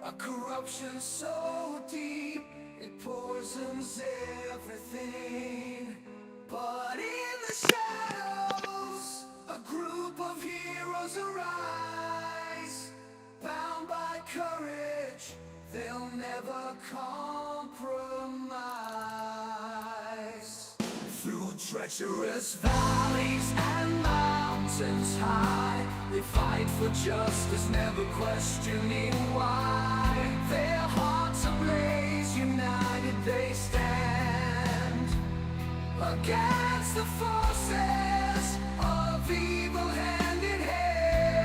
A corruption so deep, it poisons everything. But in the shadows, a group of heroes arise. Bound by courage, they'll never compromise. Through treacherous valleys and mountains high, they fight for justice, never questioning why. Their hearts ablaze, united they stand against the forces of evil hand in hand.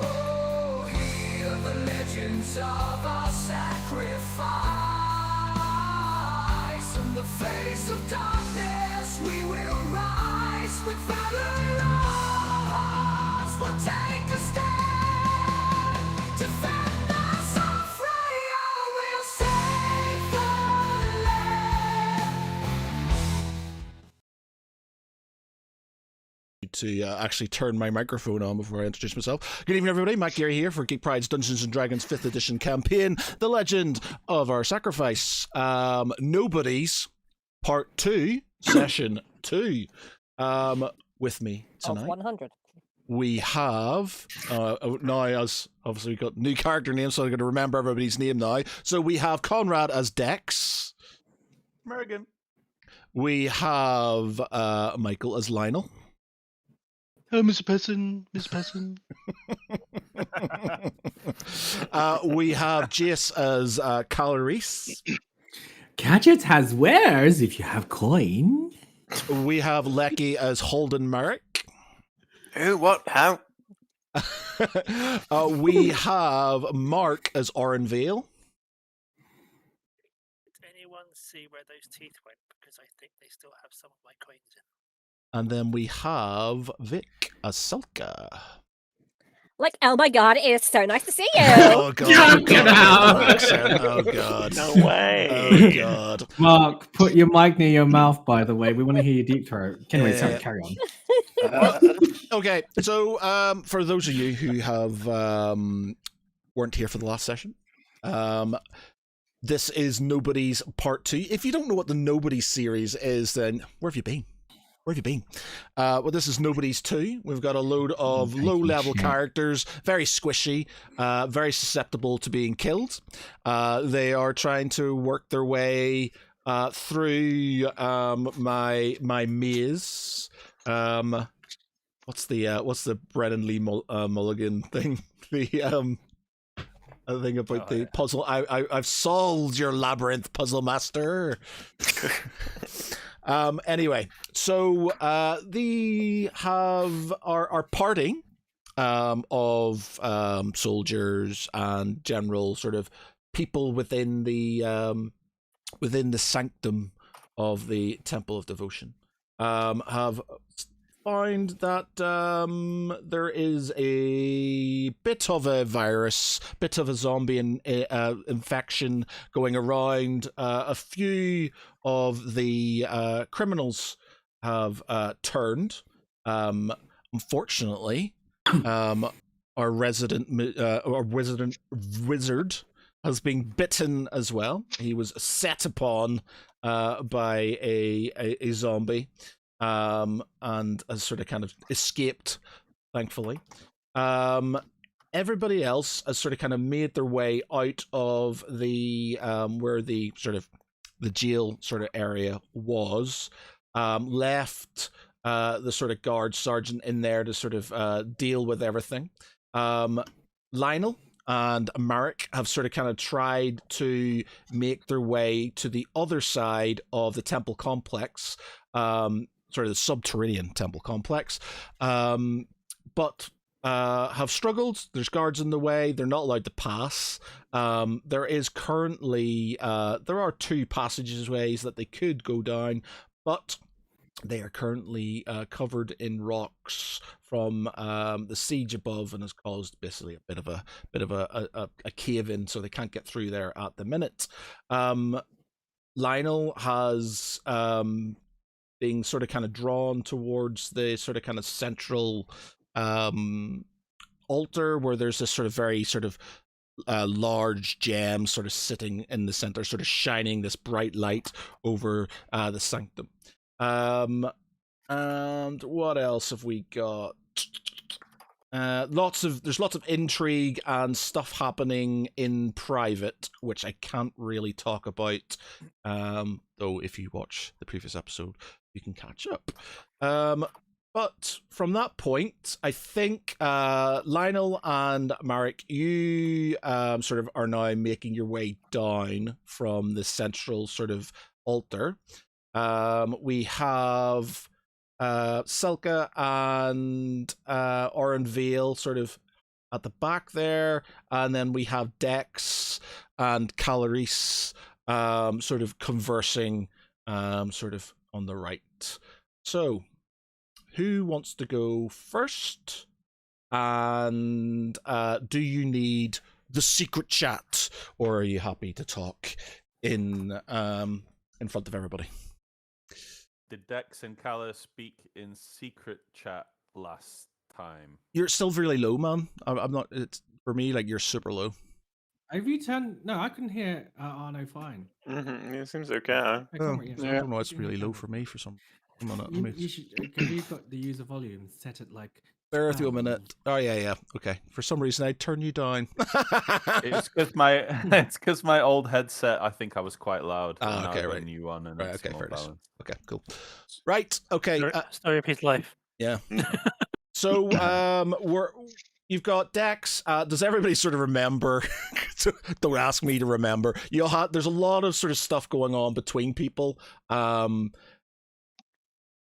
Oh, hear the legends of our sacrifice. In the face of darkness, we will rise with valor. Hearts will take a stand. Defend us on Freya, we'll save the land. To actually turn my microphone on before I introduce myself. Good evening, everybody. Matt Geary here for Geek Pride's Dungeons & Dragons 5th edition campaign, The Legend of Our Sacrifice. Nobodies, Part 2, Session 2. With me tonight, Of 100. we have, now as obviously we've got new character names, so I'm going to remember everybody's name now. So we have Conrad as Dex. Merrigan. We have Michael as Lionel. Oh, Mr. Person, Mr. Person. We have Jace as Calories. Gadget has wares if you have coin. We have Lecky as Holden Merrick. Who? What? How? We have Mark as Oren Vale. Did anyone see where those teeth went? Because I think they still have some of my coins in. And then we have Vic as Sulka. Like, oh my god, it is so nice to see you. Oh god. Get out. Oh god. No way. Oh god. Mark, put your mic near your mouth, by the way. We want to hear your deep throat. Anyway, sorry, Yeah. carry on. Okay, so for those of you who have weren't here for the last session, this is Nobodies Part 2. If you don't know what the Nobodies series is, then where have you been? Where have you been? Well, this is Nobodies 2. We've got a load of low-level characters, very squishy, very susceptible to being killed. They are trying to work their way through my maze. What's the Brennan Lee Mulligan thing? The thing about the puzzle. I've solved your labyrinth, puzzle master. Anyway, so they are party of soldiers and general sort of people within the sanctum of the Temple of Devotion. Have found that there is a bit of a virus, bit of a zombie infection going around. A few of the criminals have turned. Unfortunately, our resident wizard has been bitten as well. He was set upon by a zombie. And has sort of kind of escaped, thankfully. Everybody else has sort of kind of made their way out of the where the sort of the jail sort of area was. Left the sort of guard sergeant in there to sort of deal with everything. Lionel and Marek have sort of kind of tried to make their way to the other side of the temple complex. Sort of the subterranean temple complex, but have struggled. There's guards in the way. They're not allowed to pass. There is currently there are 2 passageways that they could go down, but they are currently covered in rocks from the siege above, and has caused basically a bit of a cave in, so they can't get through there at the minute. Lionel has being sort of kind of drawn towards the sort of kind of central altar where there's this sort of very sort of large gem sort of sitting in the center, sort of shining this bright light over the sanctum. And what else have we got? There's lots of intrigue and stuff happening in private, which I can't really talk about. Though if you watch the previous episode, you can catch up. But from that point, I think Lionel and Marek, you sort of are now making your way down from the central sort of altar. We have Selka and Oren Vale sort of at the back there, and then we have Dex and Caloris sort of conversing sort of on the right. So who wants to go first? And do you need the secret chat, or are you happy to talk in front of everybody? Did Dex and Kala speak in secret chat last time? You're still really low, man. I'm not. It's for me like you're super low. Have you turned? No, I can hear Arno fine. It seems okay. I don't know. It's really low for me for some. You should. Because you've got the user volume set at like. Bear with you a minute. Oh yeah. Okay. For some reason, I turned you down. It's because my old headset. I think I was quite loud. Ah, okay, right. A new one, and Right. it's Okay. more Fair enough. balanced. Okay. Cool. Right. Okay. Story of his life. Yeah. So you've got Dex. Does everybody sort of remember? Don't ask me to remember. There's a lot of sort of stuff going on between people.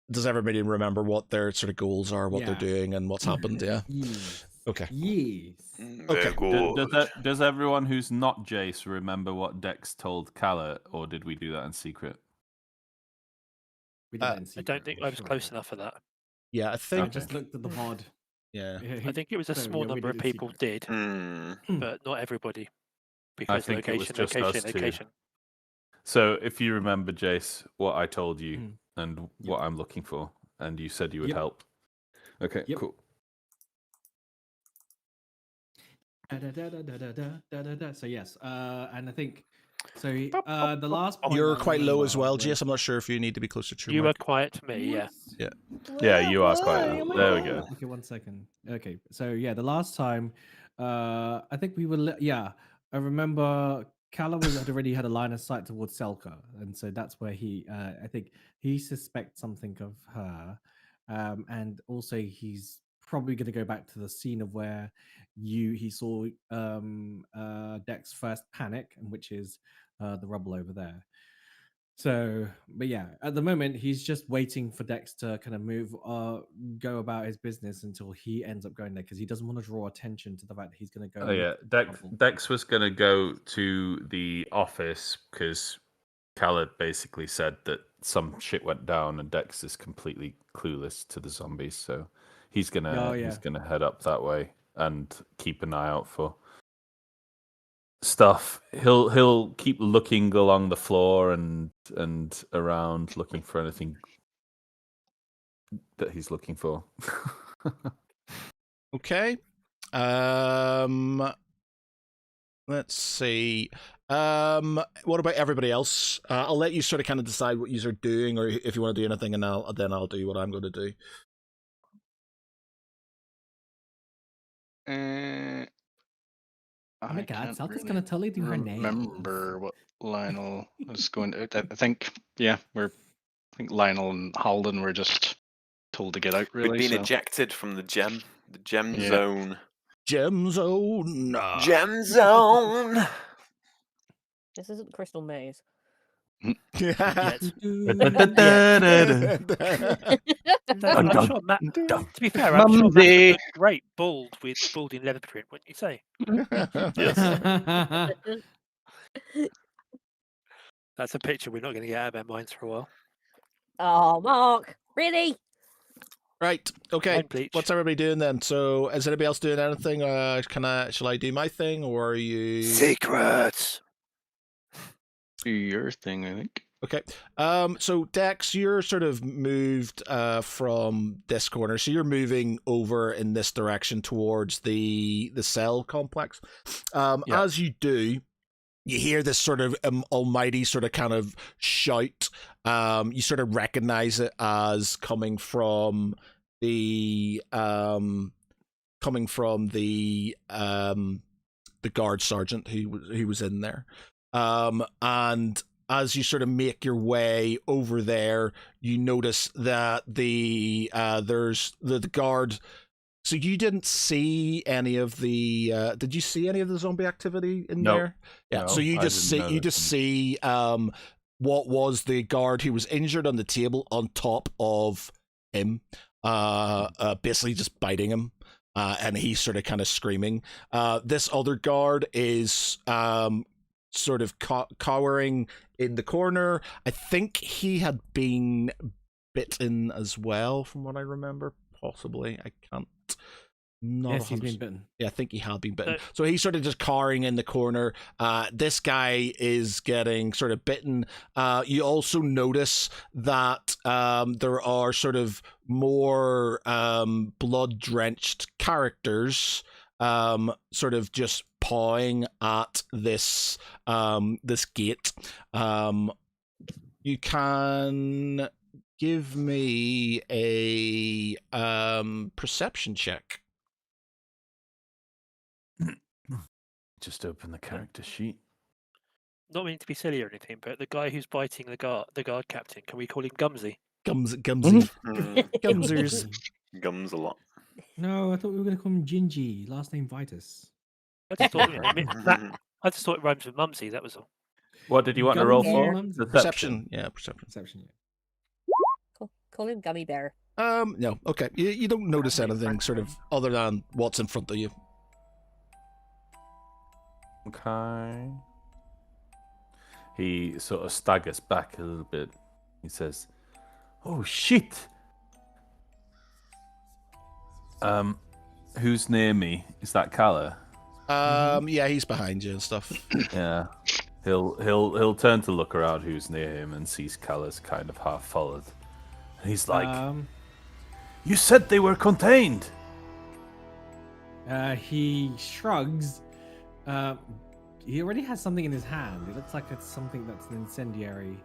Does everybody remember what their sort of goals are, what they're doing, and what's happened? Yeah. Yes. Okay. Yes. Okay. Does everyone who's not Jace remember what Dex told Kala, or did we do that in secret? We did that in I secret, don't think I was sure. close enough for that. Yeah, I I think. just looked at the pod. Yeah. I think it was a So, small yeah, we number of did it people secret. did, but not everybody. Because think it was just us two. location. So if you remember, Jace, what I told you Mm. and what I'm looking for, and you said you would Yep. help. Okay, Yep. cool. So yes, and I think so. The last point You're I quite low as well, remember Jace. I'm not sure if you need to be closer to You your were mic. quiet to me, yeah. Yeah, you are quite Why? low. Oh my There we God. go. Okay, 1 second. Okay, so yeah, the last time, I think we were. I remember Callum had already had a line of sight towards Selka, and so that's where I think he suspects something of her, and also he's probably going to go back to the scene of where he saw Dex first panic, and which is the rubble over there. So, but yeah, at the moment he's just waiting for Dex to kind of go about his business until he ends up going there because he doesn't want to draw attention to the fact that he's going to go. Oh yeah, Dex was going to go to the office because Kala basically said that some shit went down, and Dex is completely clueless to the zombies, so he's gonna head up that way and keep an eye out for stuff. He'll keep looking along the floor and around, looking for anything that he's looking for. Okay. Let's see. What about everybody else? I'll let you sort of kind of decide what you are doing, or if you want to do anything, and then I'll do what I'm going to do. Oh my God, can't Selka's really gonna tell you her name. remember what Lionel was going to. I think, I think Lionel and Halden were just told to get out. Really, We'd been so. ejected from the gem Yeah. zone. Gem zone. Gem zone. This isn't Crystal Maze. Yet. Dun, I'm dun, sure Matt, dun. to be fair, I'm sure Matt Mumsy. would look great bald with balding leather print, wouldn't you say? That's a picture we're not going to get out of our minds for a while. Oh, Mark, really? Right. Okay. Mind bleach. What's everybody doing then? So, is anybody else doing anything? Shall I do my thing, or are you? Secrets. Do your thing, I think. Okay. So Dex, you're sort of moved from this corner, so you're moving over in this direction towards the cell complex. Yeah. As you do, you hear this sort of almighty sort of kind of shout. You sort of recognize it as coming from the guard sergeant who was in there. And as you sort of make your way over there, you notice that there's the guard. So you didn't see any of the? Did you see any of the zombie activity in Nope. there? Yeah. No, so you I just didn't see what was the guard who was injured on the table on top of him, basically just biting him. And he's sort of kind of screaming. This other guard is sort of cowering in the corner. I think he had been bitten as well, from what I remember. Possibly, I can't. Not Yes, he's 100%. been bitten. Yeah, I think he had been bitten. So he's sort of just cowering in the corner. This guy is getting sort of bitten. You also notice that there are sort of more blood-drenched characters sort of just pawing at this this gate. You can give me a perception check. Just open the character sheet. Not meaning to be silly or anything, but the guy who's biting the guard captain, can we call him Gumsy? Gumsy. Mm, Gumsers. gums a lot. No, I thought we were going to call him Gingy. Last name Vitus. I just thought, I just thought it rhymes with Mumsy. That was all. What did you want to roll for? Gummy Perception. Yeah, perception. Perception. Call him Gummy Bear. No. Okay. You don't notice anything sort of other than what's in front of you. Okay. He sort of staggers back a little bit. He says, "Oh shit! Who's near me? Is that Kala?" Yeah, he's behind you and stuff. Yeah. He'll turn to look around who's near him and sees Kala's kind of half followed. And he's like, "You said they were contained." He shrugs. He already has something in his hand. It looks like it's something that's an incendiary,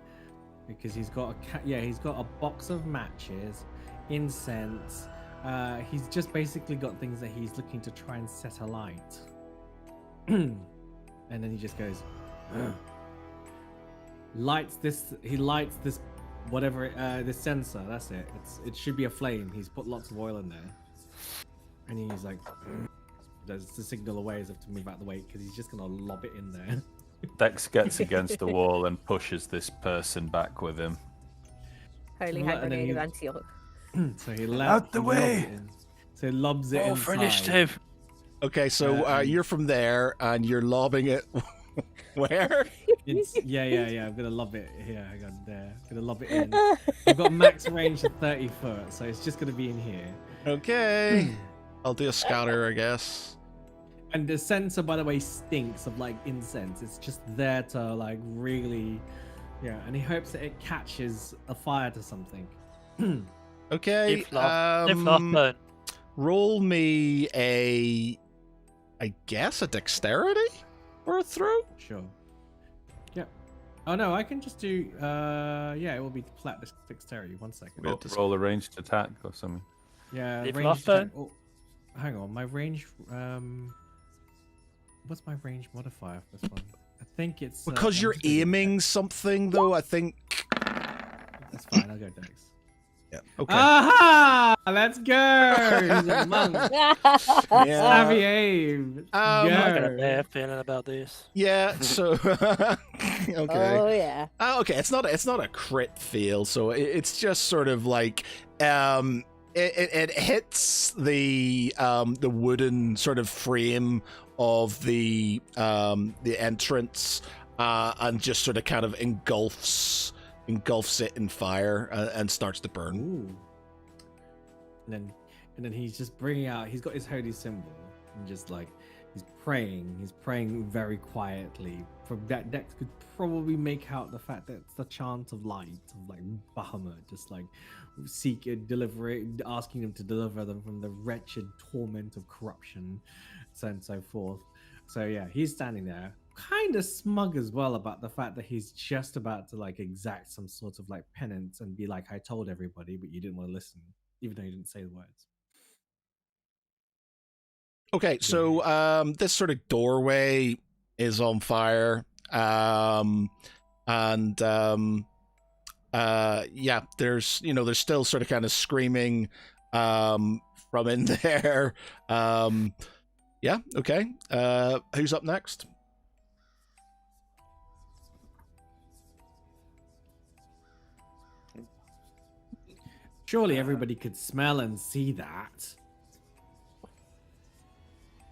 because he's got he's got a box of matches, incense. He's just basically got things that he's looking to try and set alight. And then he just goes, lights this. He lights this, whatever this sensor. That's it. It should be a flame. He's put lots of oil in there, and he's like. Does the signal away as if to move out the way, because he's just gonna lob it in there. Dex gets against the wall and pushes this person back with him. Holy Right, hand and then grenade you- of Antioch. So he Out the he lobs way! it in. So he lobs it Roll inside. for initiative. Okay, so you're from there and you're lobbing it. Where? Yeah. I'm gonna lob it here. Hang on, there. I'm gonna lob it in. I've got max range of 30 foot, so it's just gonna be in here. Okay. I'll do a scatter, I guess. And the sensor, by the way, stinks of like incense. It's just there to like really, and he hopes that it catches a fire to something. Okay. Live, laugh, burn. Roll me I guess a dexterity or a throw. Sure. Yep. Oh no, I can just do. It will be flat dexterity. 1 second. Roll a ranged attack or something. Yeah, Live, range laugh, attack- burn. oh, hang on, my range. What's my range modifier for this one? I think it's Because I'm you're just gonna do aiming something, though. I think. That's fine. I'll go Dex. Yeah. Okay. Aha! Let's go. He's a monk. Yeah. Savvy aim. I got a Go. bad feeling about this. Yeah. So. Okay. Oh yeah. Okay, it's not a crit fail, so it's just sort of like it hits the wooden sort of frame of the entrance and just sort of kind of engulfs it in fire and starts to burn. Ooh. And then he's just bringing out. He's got his holy symbol and just like He's praying. He's praying very quietly. From that, Dex could probably make out the fact that it's the chant of light, of like Bahamut, just like seek and deliver it, asking him to deliver them from the wretched torment of corruption, so and so forth. So yeah, he's standing there, kind of smug as well about the fact that he's just about to like exact some sort of like penance and be like, "I told everybody, but you didn't want to listen, even though you didn't say the words." Okay, so this sort of doorway is on fire. Yeah, there's still sort of kind of screaming from in there. Yeah, okay. Who's up next? Surely everybody could smell and see that.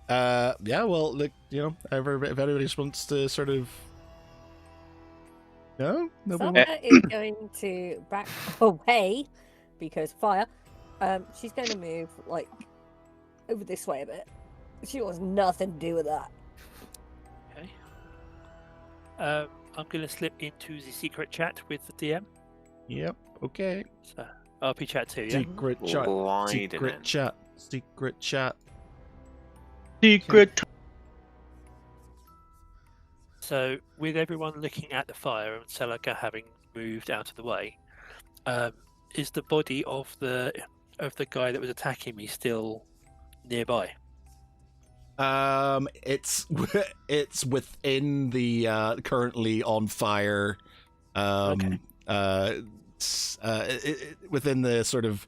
Yeah, well, look, if everybody just wants to sort of... No? Nobody Summer is going to back away because fire. She's going to move like over this way a bit. She wants nothing to do with that. Okay. I'm going to slip into the secret chat with the DM. Yep, okay. So RP chat 2, yeah? Secret chat. Gliding Secret in. chat. Secret chat. Secret. So with everyone looking at the fire and Celica having moved out of the way, is the body of the guy that was attacking me still nearby? It's within the currently on fire. Okay. Within the sort of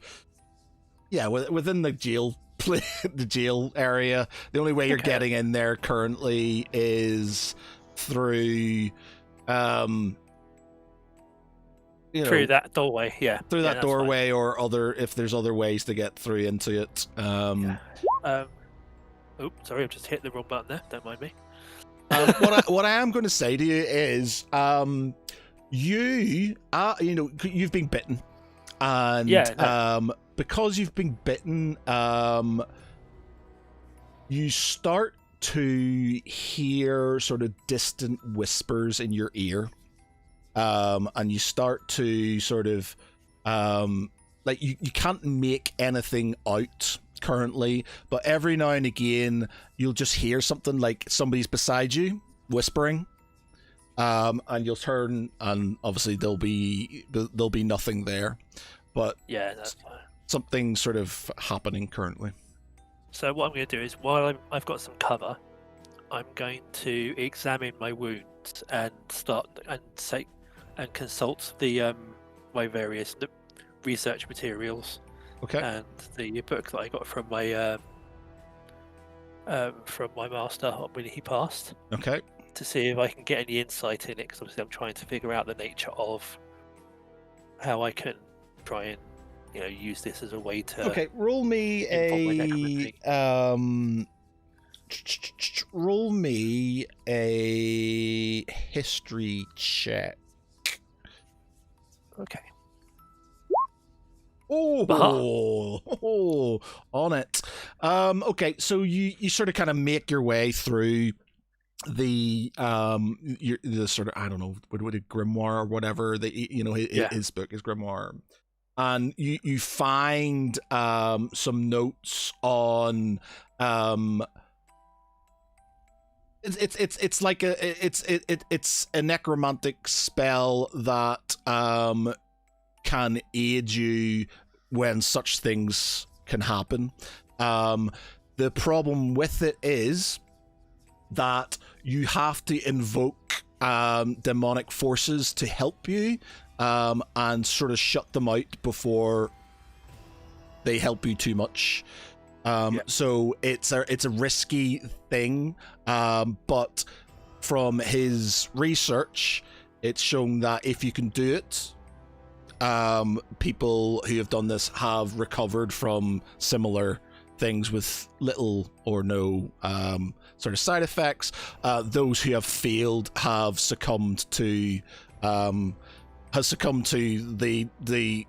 within the jail the jail area. The only way you're Okay. getting in there currently is through Through that doorway, yeah. through Yeah, that that's fine. doorway, or if there's other ways to get through into it. Oh, sorry, I've just hit the wrong button there. Don't mind me. What I am going to say to you is, you've been bitten, and because you've been bitten, you start to hear sort of distant whispers in your ear, and you start to sort of like you can't make anything out currently, but every now and again you'll just hear something like somebody's beside you whispering, and you'll turn, and obviously there'll be nothing there, but Yeah, that's fine. something sort of happening currently. So what I'm going to do is, while I've got some cover, I'm going to examine my wounds and start and consult the my various research materials Okay. and the book that I got from my master when he passed, Okay. to see if I can get any insight in it, because obviously I'm trying to figure out the nature of how I can try and use this as a way to Okay. Roll me involve my necromancy. roll me a history check. Okay. Oh, on it. Okay, so you sort of kind of make your way through the sort of, I don't know, what a grimoire or whatever, his book, his grimoire, and you find some notes on it's like it's a necromantic spell that can aid you when such things can happen. The problem with it is that you have to invoke demonic forces to help you, and sort of shut them out before they help you too much. So it's a risky thing, but from his research, it's shown that if you can do it, people who have done this have recovered from similar things with little or no sort of side effects. Those who have failed have succumbed to has succumbed to the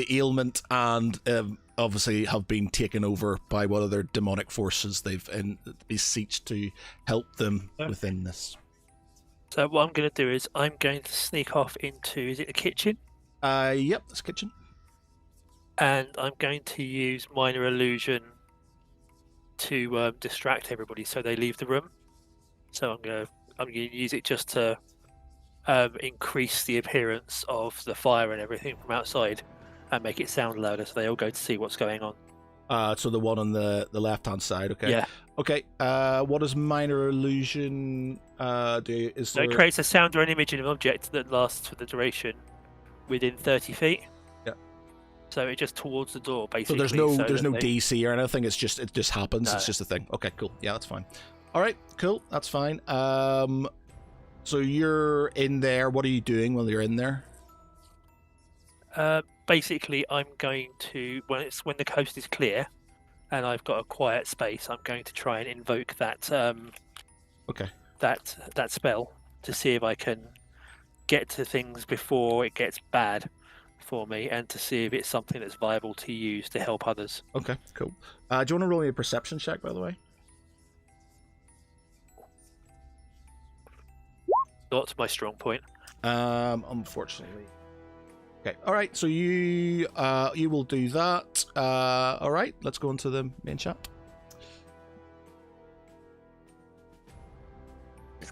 ailment and obviously have been taken over by one of their demonic forces. They've beseeched to help them within this. So what I'm going to do is I'm going to sneak off into, is it the kitchen? Yep, that's kitchen. And I'm going to use minor illusion to distract everybody so they leave the room. So I'm going to use it just to increase the appearance of the fire and everything from outside and make it sound louder so they all go to see what's going on. So the one on the left-hand side, okay. Yeah. Okay, what does minor illusion do? So it creates a sound or an image of an object that lasts for the duration within 30 feet. Yeah. So it just towards the door, So basically. there's no DC or anything. It just happens. No. It's just a thing. Okay, cool. Yeah, that's fine. All right, cool. That's fine. So you're in there. What are you doing while you're in there? Basically, I'm going to when the coast is clear, and I've got a quiet space. I'm going to try and invoke that. Okay. That spell to see if I can get to things before it gets bad for me, and to see if it's something that's viable to use to help others. Okay, cool. Do you want to roll me a perception check, by the way? Not my strong point. Unfortunately. Okay. All right. So you will do that. All right. Let's go into the main chat.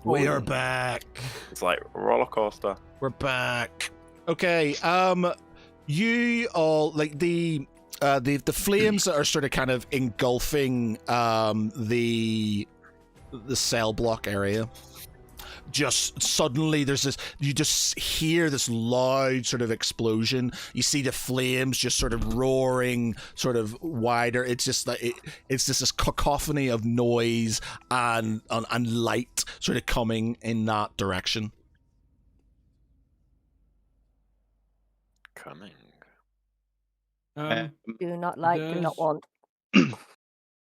We are back. It's like a roller coaster. We're back. Okay. You all like the flames that are sort of kind of engulfing the cell block area. Just suddenly you just hear this loud sort of explosion. You see the flames just sort of roaring sort of wider. It's just like it's just this cacophony of noise and light sort of coming in that direction. Coming. Do not like, do not want.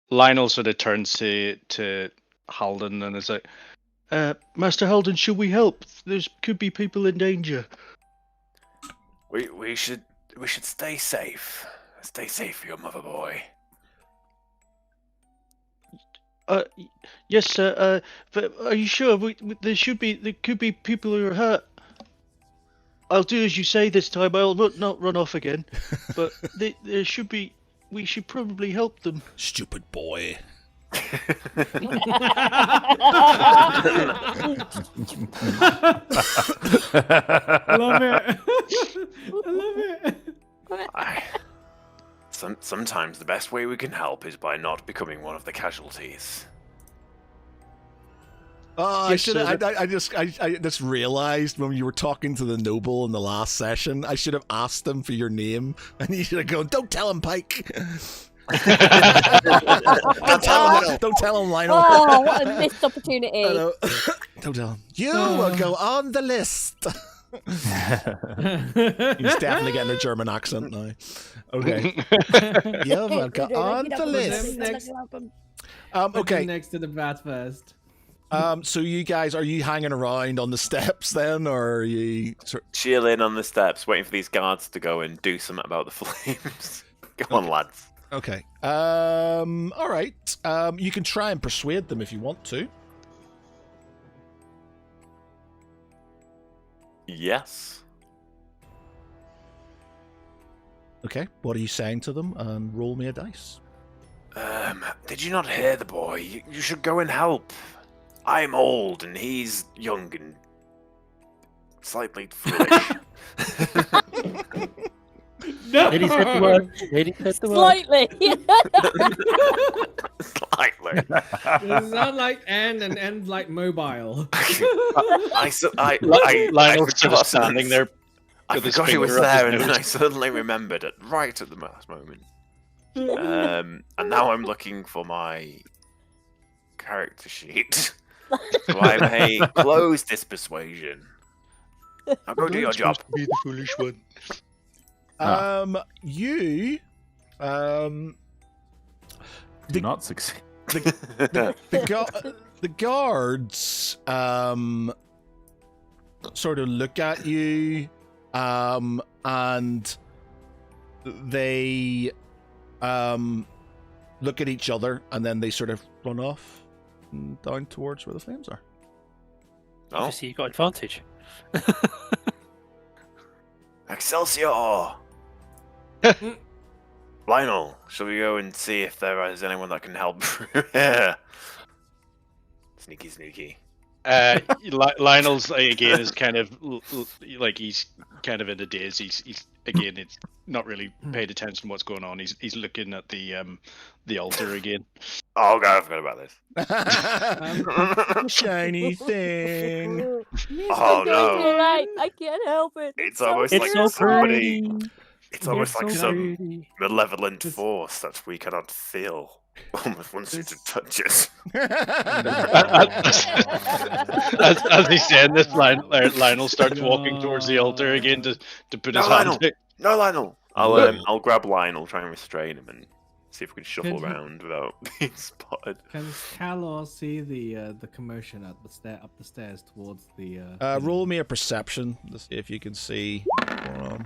Lionel sort of turns to Halden and is like, Master Halden, should we help? There could be people in danger. We should stay safe. Stay safe for your mother boy. Yes, sir. But are you sure? There could be people who are hurt. I'll do as you say this time. I'll not run off again. But there should be. We should probably help them. Stupid boy. I love it. I love it. Sometimes the best way we can help is by not becoming one of the casualties. Oh, Yes, I just realized when you were talking to the noble in the last session, I should have asked him for your name, and he should have gone, "Don't tell him, Pike." Don't tell him, Lionel. Oh, what a missed opportunity. Don't tell him. You will go on the list. He's definitely getting a German accent now. Okay. You will go on the list. Okay. Next to the bat first. So you guys, are you hanging around on the steps then, or are you Chilling on the steps, waiting for these guards to go and do something about the flames? Go on, lads. Okay. All right. You can try and persuade them if you want to. Yes. Okay. What are you saying to them? Roll me a dice. Did you not hear the boy? You should go and help. I'm old and he's young and slightly foolish. No. Lady said the word. Lady said the word. Slightly. Slightly. It sounds like and like mobile. Lionel's sort of standing there. I with his forgot he was finger up his there, and then nose. I suddenly remembered it right at the last moment. And now I'm looking for my character sheet. So I may close this persuasion. Now go do your job. Be the foolish one. You Do not succeed. the guards sort of look at you and they look at each other, and then they sort of run off down towards where the flames are. Oh, Obviously, you got advantage. Excelsior! Lionel, shall we go and see if there is anyone that can help? Sneaky, sneaky. Lionel's again is kind of like he's kind of in a daze. He's again, it's not really paid attention to what's going on. He's looking at the altar again. Oh god, I forgot about this. Shiny thing. Oh no! Tonight. I can't help it. It's so almost It's like so somebody. pretty. It's almost like some pretty. malevolent This- force that we cannot feel. Almost wants you to touch it. As he's saying this, Lionel starts walking towards the altar again to put his No, hand. Lionel. No, Lionel. I'll grab Lionel, try and restrain him, and see if we can shuffle Could you- around without being spotted. Can Calor see the commotion up the stairs towards the? Roll me a perception to see if you can see what's going on.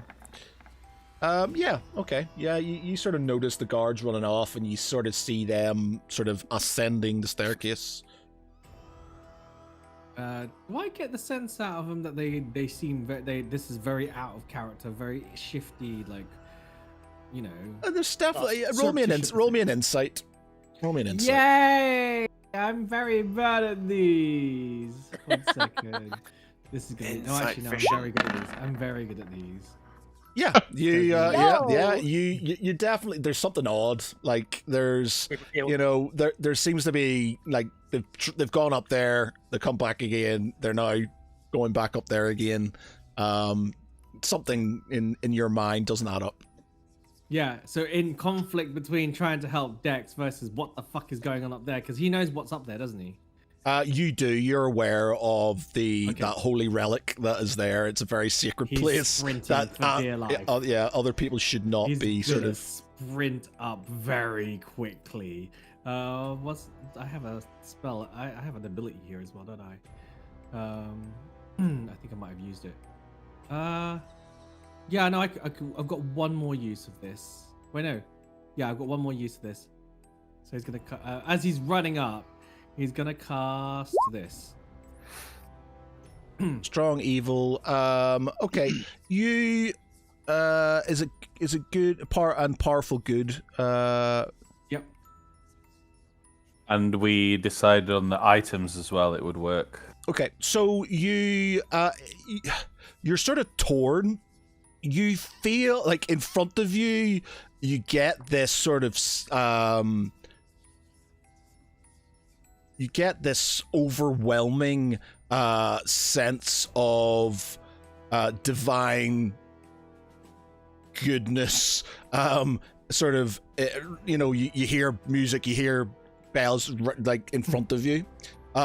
Yeah, okay. Yeah, you sort of notice the guards running off, and you sort of see them sort of ascending the staircase. Do I get the sense out of them that they seem this is very out of character, very shifty, like, you know? There's definitely roll me an insight. Roll me an insight. Yay! I'm very bad at these. 1 second. This is good. No, actually, no. I'm very good at these. I'm very good at these. Yeah, you definitely. There's something odd. Like there's, you know, there seems to be like they've gone up there, they come back again. They're now going back up there again. Something in your mind doesn't add up. Yeah, so in conflict between trying to help Dex versus what the fuck is going on up there, because he knows what's up there, doesn't he? You do. You're aware of Okay. that holy relic that is there. It's a very sacred He's place sprinting that for dear life. other people should not He's be gonna sort of. sprint up very quickly. I have a spell. I have an ability here as well, don't I? I think I might have used it. Yeah, no, I've got one more use of this. Wait, no. Yeah, I've got one more use of this. So he's gonna as he's running up, he's gonna cast this. Strong evil. Okay. You is it good powerful good? Yep. And we decided on the items as well. It would work. Okay. So you're sort of torn. You feel like in front of you get this sort of you get this overwhelming sense of divine goodness. Sort of, you know, you hear music, you hear bells like in front of you.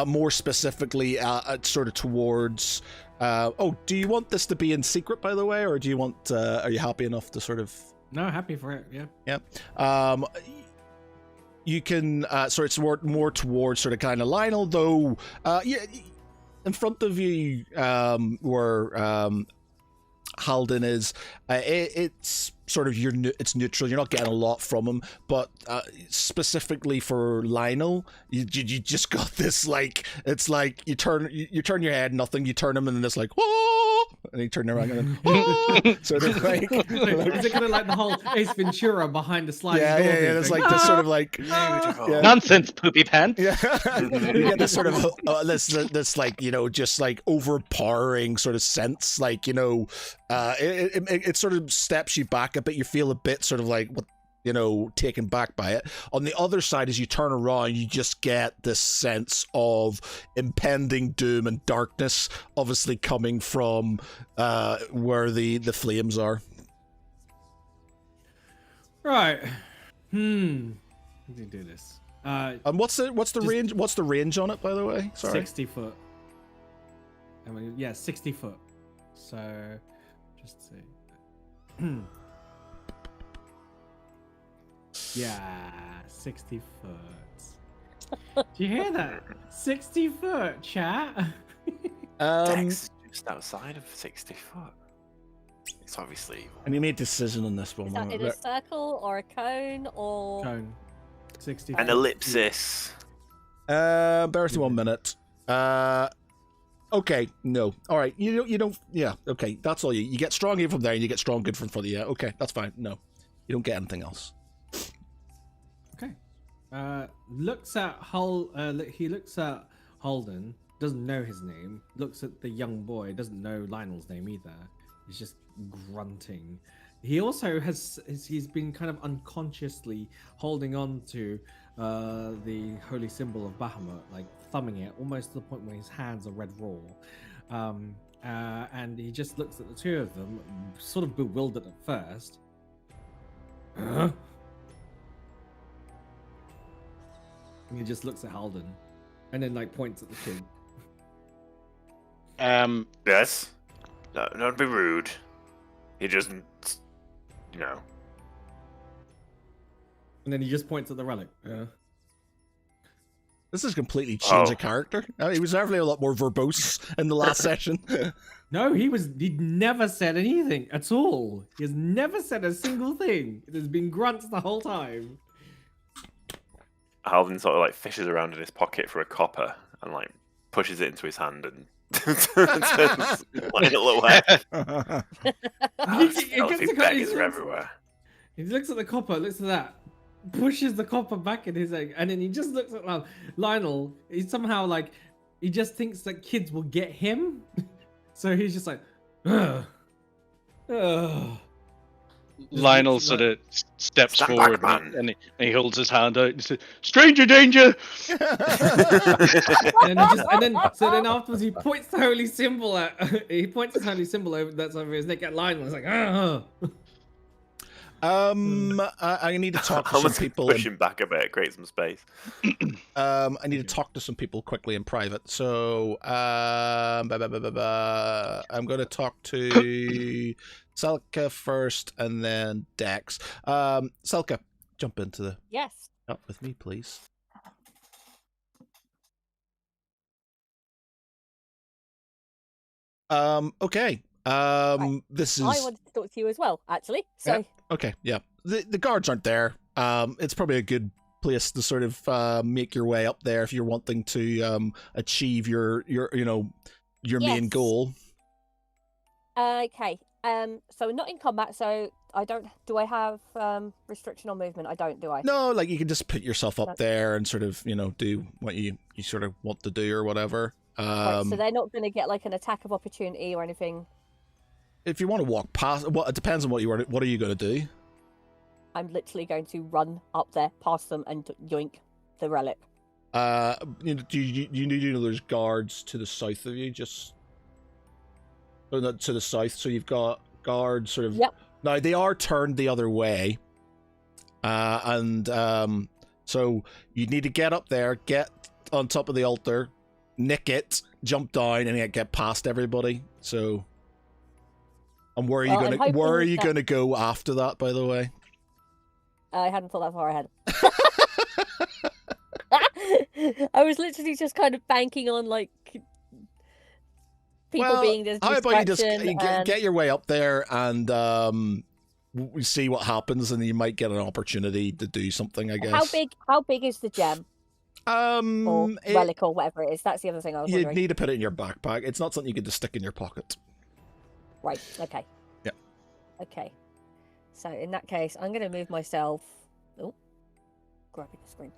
More specifically, sort of towards. Do you want this to be in secret, by the way, or do you want? Are you happy enough to sort of? No, happy for it. Yeah. Yeah. You can so it's more towards sort of kind of Lionel, though. Yeah, in front of you, where Halden is, it's sort of it's neutral. You're not getting a lot from him, but specifically for Lionel, you just got this like it's like you turn your head, nothing. You turn him, and then it's like whoa, and you turn around and whoa, sort of like. Is it kind of like the whole Ace Ventura behind the sliding Yeah. door? It's like this sort of like Beautiful. Nonsense, poopy pants. Yeah, you get this sort of this like, you know, just like overpowering sort of sense, like, you know, it sort of steps you back a bit. You feel a bit sort of like what, you know, taken back by it. On the other side, as you turn around, you just get this sense of impending doom and darkness, obviously coming from where the flames are. Right. Let me do this. And what's the range? What's the range on it, by the way? Sorry. 60 foot. I mean, yeah, 60 foot. So, just see. Yeah, 60 foot. Do you hear that? 60 foot, chat. Dex is just outside of 60 foot. It's obviously evil. And you made a decision on this one. Is that in a circle or a cone or? Cone. 60. An ellipsis. Bear with me 1 minute. Okay, no. All right, you don't. Yeah, okay, that's all you get strong good from there, and you get strong good from further. Yeah, okay, that's fine. No, you don't get anything else. Okay. Looks at he looks at Holden. Doesn't know his name. Looks at the young boy. Doesn't know Lionel's name either. He's just grunting. He also he's been kind of unconsciously holding on to the holy symbol of Bahamut, like thumbing it almost to the point where his hands are red raw. And he just looks at the two of them, sort of bewildered at first. Huh? And he just looks at Halden, and then like points at the kid. Yes. No, don't be rude. He doesn't, And then he just points at the relic. This has completely changed the Oh. character. He was definitely a lot more verbose in the last session. No, he'd never said anything at all. He has never said a single thing. There's been grunts the whole time. Alvin sort of like fishes around in his pocket for a copper and like pushes it into his hand and turns Lionel away. Healthy beggars are everywhere. He looks at the copper, looks at that, pushes the copper back in his egg, and then he just looks at Lionel. He somehow like he just thinks that kids will get him, so he's just like, ugh, ugh. Lionel looks sort like- of steps Stand forward back, man. and he holds his hand out and says, "Stranger danger!" And then afterwards he points the holy symbol at he points his holy symbol over that's over his neck at Lionel. It's like, I need to talk to some Almost people. push him back a bit, create some space. I need to talk to some people quickly in private. So I'm going to talk to Selka first, and then Dex. Selka, jump into the Yes. up with me, please. Okay. This is I wanted to talk to you as well, actually. So Yeah. Okay, yeah. The guards aren't there. It's probably a good place to sort of make your way up there if you're wanting to achieve your main Yes. goal. okay. So not in combat. So I don't. Do I have restriction on movement? I don't. Do I? No, like you can just put yourself up No. there and sort of do what you sort of want to do or whatever. Right, so they're not going to get like an attack of opportunity or anything. If you want to walk past, well, it depends on what are you going to do? I'm literally going to run up there, past them, and yoink the relic. Do you know there's guards to the south of you, just to the south. So you've got guards sort of. Yep. Now they are turned the other way, so you need to get up there, get on top of the altar, nick it, jump down, and get past everybody. So, and where are you Well, I'm hoping Where are you that- gonna go after that? By the way. I hadn't thought that far ahead. I was literally just kind of banking on like people being this How about you just distraction and- get your way up there and we see what happens, and you might get an opportunity to do something. I guess. How big is the gem or relic or whatever it is? That's the other thing I was you wondering. need to put it in your backpack. It's not something you can just stick in your pocket. Right. Okay. Yeah. Okay. So in that case, I'm going to move myself. Oh, grabbing the screen.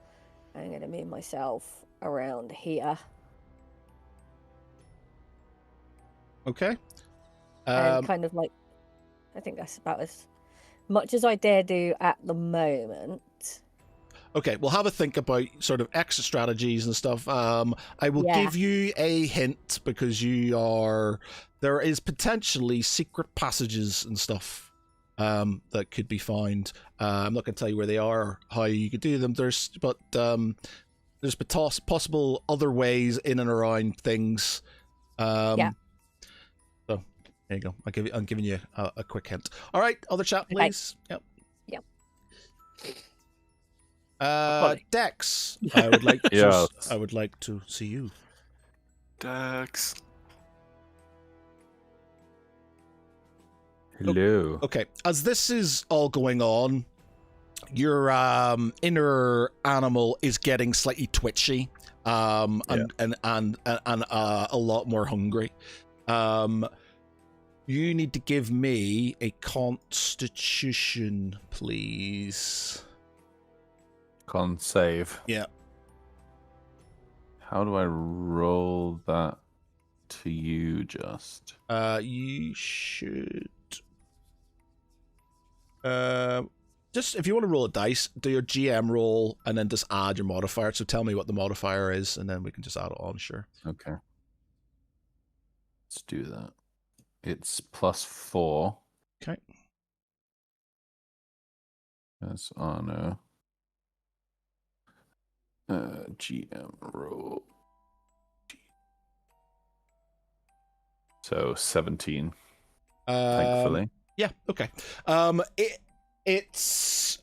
I'm going to move myself around here. Okay. And kind of like, I think that's about as much as I dare do at the moment. Okay, we'll have a think about sort of extra strategies and stuff. I will Yeah. give you a hint because there is potentially secret passages and stuff that could be found. I'm not going to tell you where they are, or how you could do them. There's possible other ways in and around things. Yeah. So there you go. I'm giving you a quick hint. All right, other chat, Okay. please. Yep. Yep. Dex, I would like Yes. I would like to see you. Dex. Hello. Okay, as this is all going on, your inner animal is getting slightly twitchy, and a lot more hungry. You need to give me a Constitution, please. Con save. Yeah. How do I roll that to you, just? You should. Just if you want to roll a dice, do your GM roll and then just add your modifier. So tell me what the modifier is, and then we can just add it on. Sure. Okay. Let's do that. It's +4. Okay. That's on GM roll. So 17. Thankfully. Yeah. Okay. It's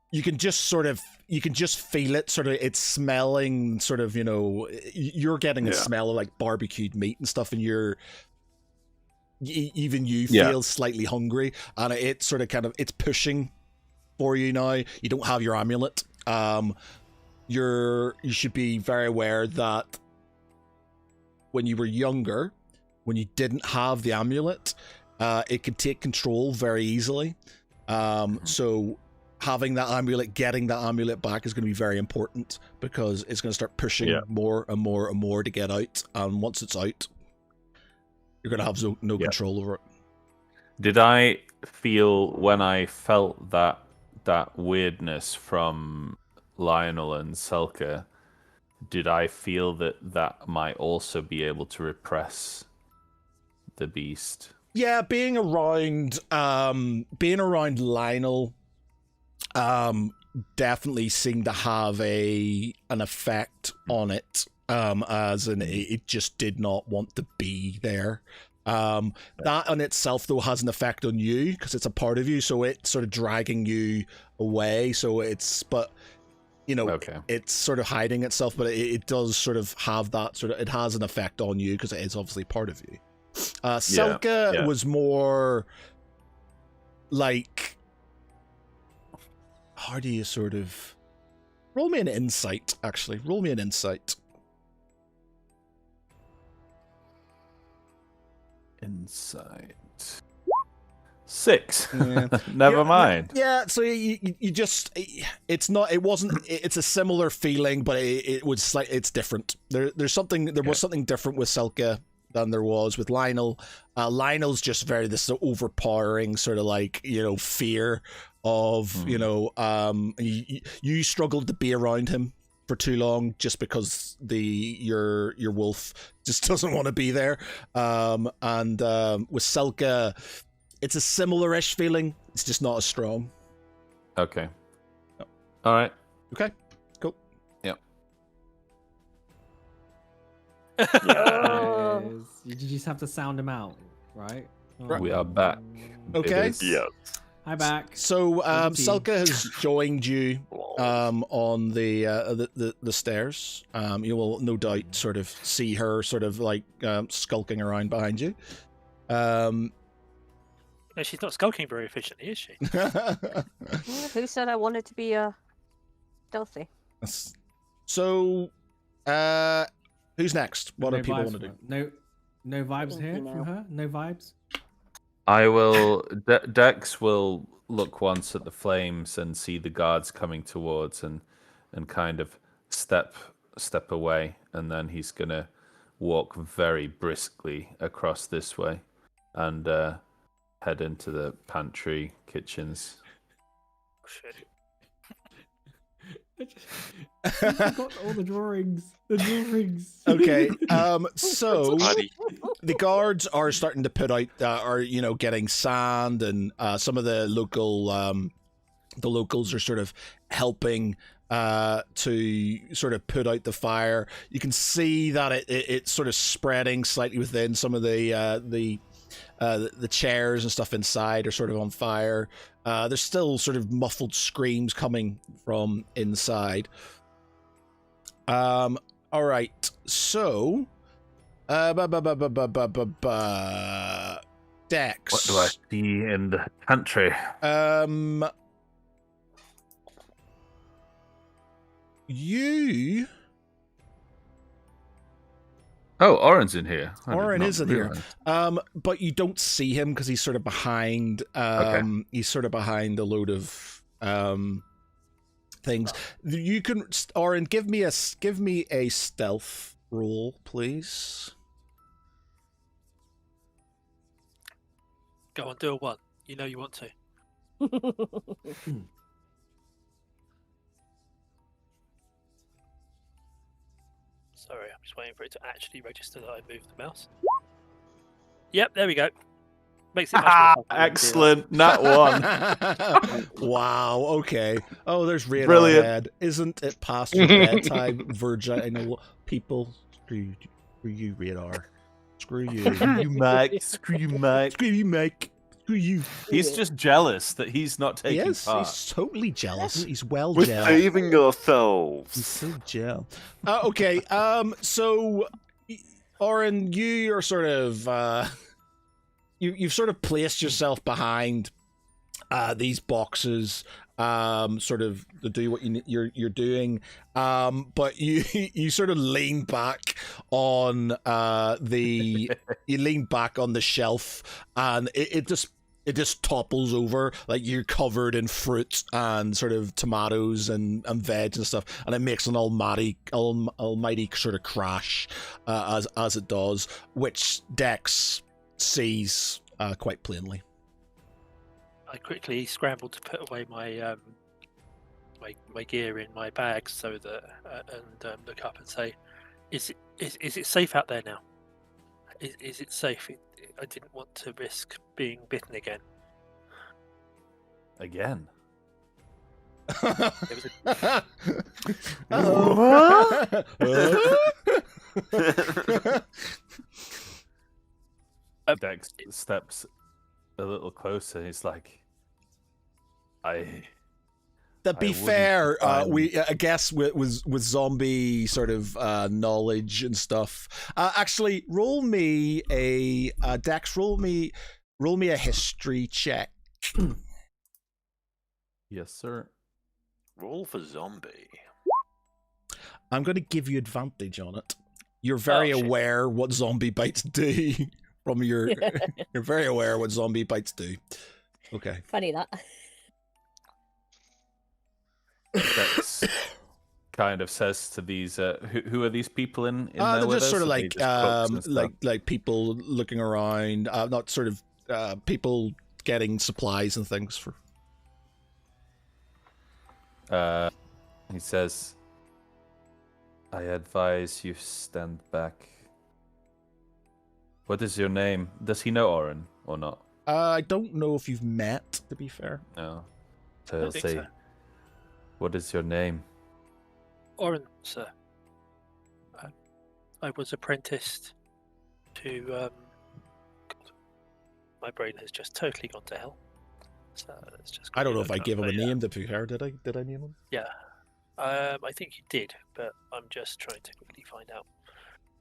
you can just feel it, sort of. It's smelling, sort of. You're getting a smell of like barbecued meat and stuff, and even you feel slightly hungry, and it sort of it's pushing for you now. You don't have your amulet. You should be very aware that when you were younger, when you didn't have the amulet, it could take control very easily. So having that amulet, getting that amulet back is going to be very important, because it's going to start pushing more and more and more to get out. And once it's out, you're going to have no control over it. Did I feel, when I felt that weirdness from Lionel and Selka, did I feel that might also be able to repress the beast? Yeah, being around Lionel definitely seemed to have an effect on it, as in it just did not want to be there. That in itself, though, has an effect on you because it's a part of you, so it's sort of dragging you away. So it's sort of hiding itself, but it does sort of have that it has an effect on you because it is obviously part of you. Selka was more like, how do you sort of roll me an insight? Actually, roll me an insight. Insight 6. Yeah. Never mind. Yeah, so you just it's a similar feeling, but it's different. There was something different with Selka than there was with Lionel. Lionel's just very this overpowering sort of like, fear of, you struggled to be around him for too long just because your wolf just doesn't want to be there. And with Selka, it's a similar-ish feeling. It's just not as strong. Okay. All right. Okay. Cool. Yep. You just have to sound him out, right? We are back. Okay. Yeah. Hi, back. So Selka has joined you on the stairs. You will no doubt sort of see her sort of like skulking around behind you. No, she's not skulking very efficiently, is she? Who said I wanted to be stealthy? So, who's next? What do people want to do? No vibes Thank here you, from her. No vibes. I will. Dex will look once at the flames and see the guards coming towards, and kind of step away, and then he's gonna walk very briskly across this way, and head into the pantry kitchens. Shit. I got all the drawings. Okay. So the guards are starting to put out, getting sand, and some of the locals are sort of helping to sort of put out the fire. You can see that it's sort of spreading slightly within. Some of the chairs and stuff inside are sort of on fire. There's still sort of muffled screams coming from inside. All right. So, Dex. What do I see in the pantry? You. Oh, Oren's in here. I did Oren not is in here. realise. But you don't see him because he's sort of behind. He's sort of behind a load of things. You can, Oren, give me a stealth roll, please. Go on, do a 1. You know you want to. Sorry, I'm just waiting for it to actually register that I moved the mouse. Yep, there we go. Makes it much more fun when you do that. Excellent, nat 1. Wow. Okay. Oh, there's Radar Brilliant. Head. Isn't it past your bedtime, virginal people? Screw you, Radar. Screw you. You, Mike. Screw you, Mike. Screw you, Mike. Screw you. He's just jealous that he's not taking Yes, part. he's totally jealous. He's well We're jealous. saving He's ourselves. so jealous. Okay. So, Oren, you are sort of you've sort of placed yourself behind these boxes, sort of to do what you're doing, but you sort of lean back on the shelf, and it just topples over, like you're covered in fruit and sort of tomatoes and veg and stuff, and it makes an almighty sort of crash as it does, which Dex sees quite plainly. I quickly scrambled to put away my my gear in my bag so that and look up and say, "Is it safe out there now? Is it safe? I didn't want to risk being bitten again." Again. There was a Dex steps a little closer. He's like, To be wouldn't fair, define- I guess with zombie sort of knowledge and stuff. Actually, roll me a Dex. Roll me a history check. Yes, sir. Roll for zombie. I'm going to give you advantage on it. You're very shit. aware what zombie bites do. From your, you're very aware what zombie bites do. Okay. Funny that. Dex kind of says to these, who are these people in there They're with just us? sort of Are they like just cooks and stuff? like people looking around, not sort of people getting supplies and things for. He says, I advise you stand back. What is your name? Does he know Oren or not? I don't know if you've met, to be fair. No. So I he'll think say, so. what is your name? Oren, sir. I was apprenticed to. God, my brain has just totally gone to hell. So it's just. I don't know if I gave him a yeah. name, to be fair. Did I name him? Yeah, I think you did, but I'm just trying to quickly find out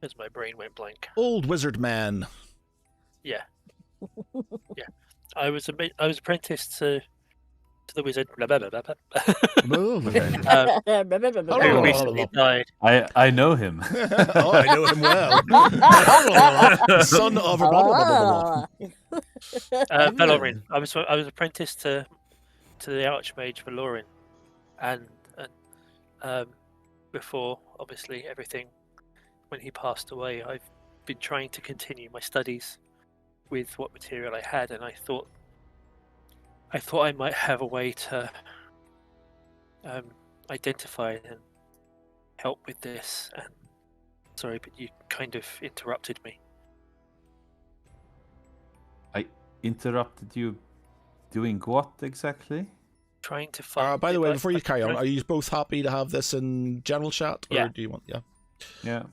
as my brain went blank. Old Wizard Man. Yeah, yeah. I was apprenticed to the wizard. Blah, blah, blah, blah, blah. Who recently died. I know him. Oh, I know him well. Son of a Valorin. I was apprenticed to the Archmage Valorin, and before obviously everything, when he passed away, I've been trying to continue my studies with what material I had, and I thought I might have a way to identify and help with this. And sorry, but you kind of interrupted me. I interrupted you doing what exactly? Trying to find. By the way, if I- before you carry on, trying- are you both happy to have this in general chat, or Yeah. do you want? Yeah. Yeah.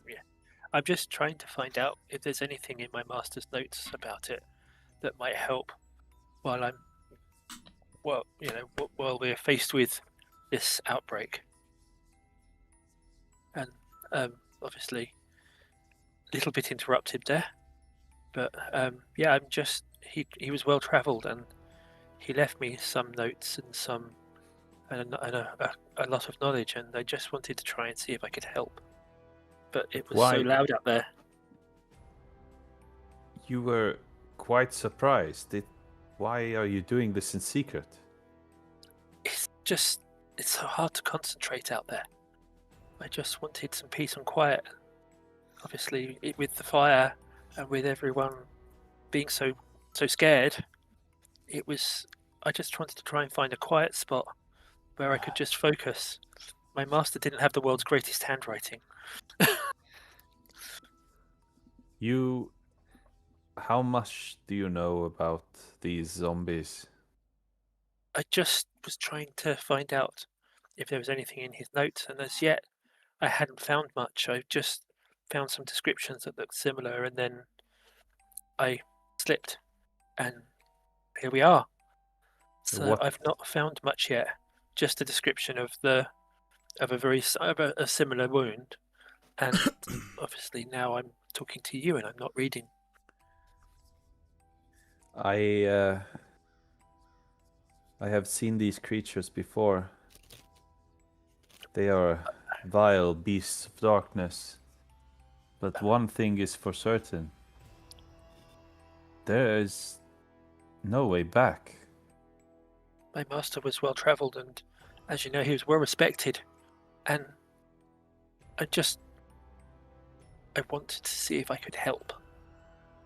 I'm just trying to find out if there's anything in my master's notes about it that might help while I'm, well, while we're faced with this outbreak. And obviously, a little bit interrupted there. But yeah, I'm just he was well travelled, and he left me some notes and a lot of knowledge, and I just wanted to try and see if I could help. But it was so Why? loud up there. You were quite surprised. Why are you doing this in secret? It's so hard to concentrate out there. I just wanted some peace and quiet. Obviously, with the fire and with everyone being so scared, I just wanted to try and find a quiet spot where I could just focus. My master didn't have the world's greatest handwriting. How much do you know about these zombies? I just was trying to find out if there was anything in his notes, and as yet, I hadn't found much. I just found some descriptions that looked similar, and then I slipped, and here we are. So I've not found much yet. Just a description of a similar wound, and obviously now I'm talking to you, and I'm not reading. I have seen these creatures before. They are vile beasts of darkness. But one thing is for certain. There is no way back. My master was well travelled, and as you know, he was well respected. And I wanted to see if I could help.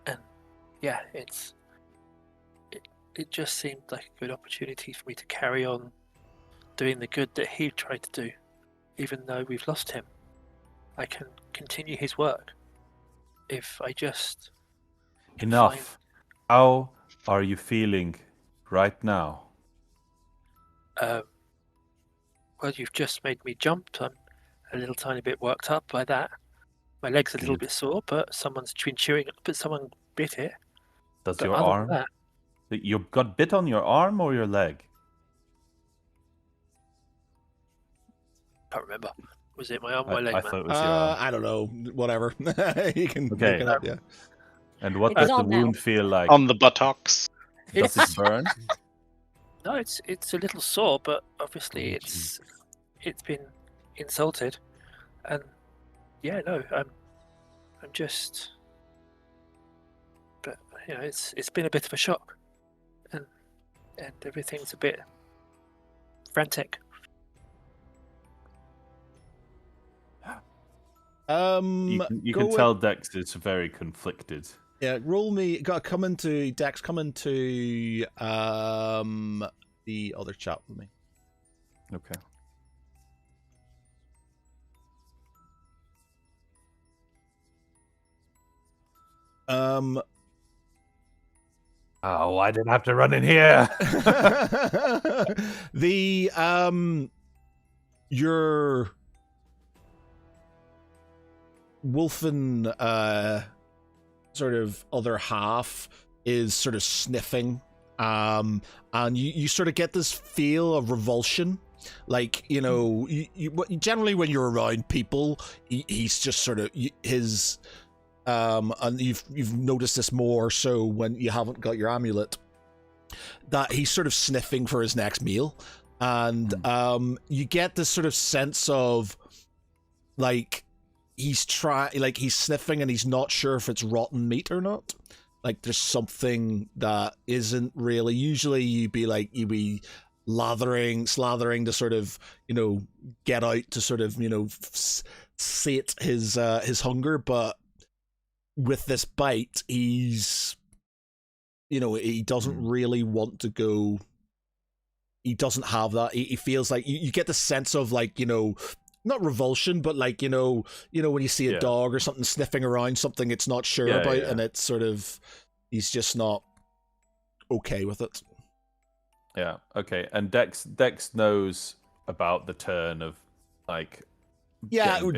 And yeah, it just seemed like a good opportunity for me to carry on doing the good that he tried to do. Even though we've lost him, I can continue his work if I just... Enough. How are you feeling right now? Well, you've just made me jump. I'm a little tiny bit worked up by that. My leg's a little bit sore, but someone's been chewing, but someone bit it. Does But your other arm... than that, You got bit on your arm or your leg? can't remember. Was it my arm or my leg, I man? thought it was your arm. I don't know. Whatever. You can Okay. look it up, yeah. And what It's does the on now. wound feel like? On the buttocks. Does it burn? No, it's a little sore, but obviously it's been insulted, and yeah, no, I'm just, but you know, it's been a bit of a shock, and everything's a bit frantic. You can tell Dex is very conflicted. Yeah, roll me. Got to come into Dex. Come into the other chat with me. Okay. Oh, why did I have to run in here? Your wolfen sort of other half is sort of sniffing, and you sort of get this feel of revulsion. Like, you know, you generally when you're around people, he's just sort of his and you've noticed this more so when you haven't got your amulet, that he's sort of sniffing for his next meal, and you get this sort of sense of like he's sniffing and he's not sure if it's rotten meat or not. Like there's something that isn't really. Usually you'd be slathering to sort of, you know, get out to sort of, you know, sate his hunger, but with this bite, he's, you know, he doesn't really want to go. He doesn't have that. He feels like you get the sense of, like, you know, not revulsion, but like, you know when you see a dog or something sniffing around something it's not sure about, and it's sort of, he's just not okay with it. Yeah. Okay. And Dex knows about the turn of, like, yeah, Johan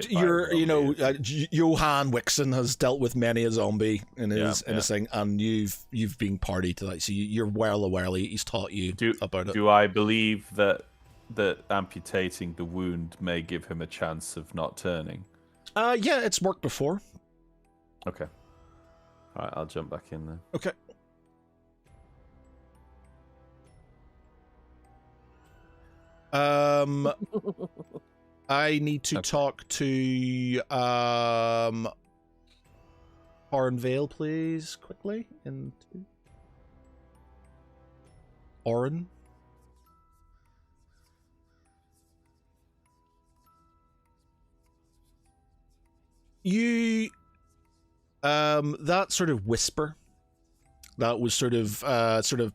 Wixon has dealt with many a zombie in his thing, and you've been party to that, so you're well aware. He's taught you about it. Do I believe that amputating the wound may give him a chance of not turning? Yeah, it's worked before. Okay. All right, I'll jump back in then. Okay. I need to talk to Oren Vale, please, quickly. Oren. You that sort of whisper that was sort of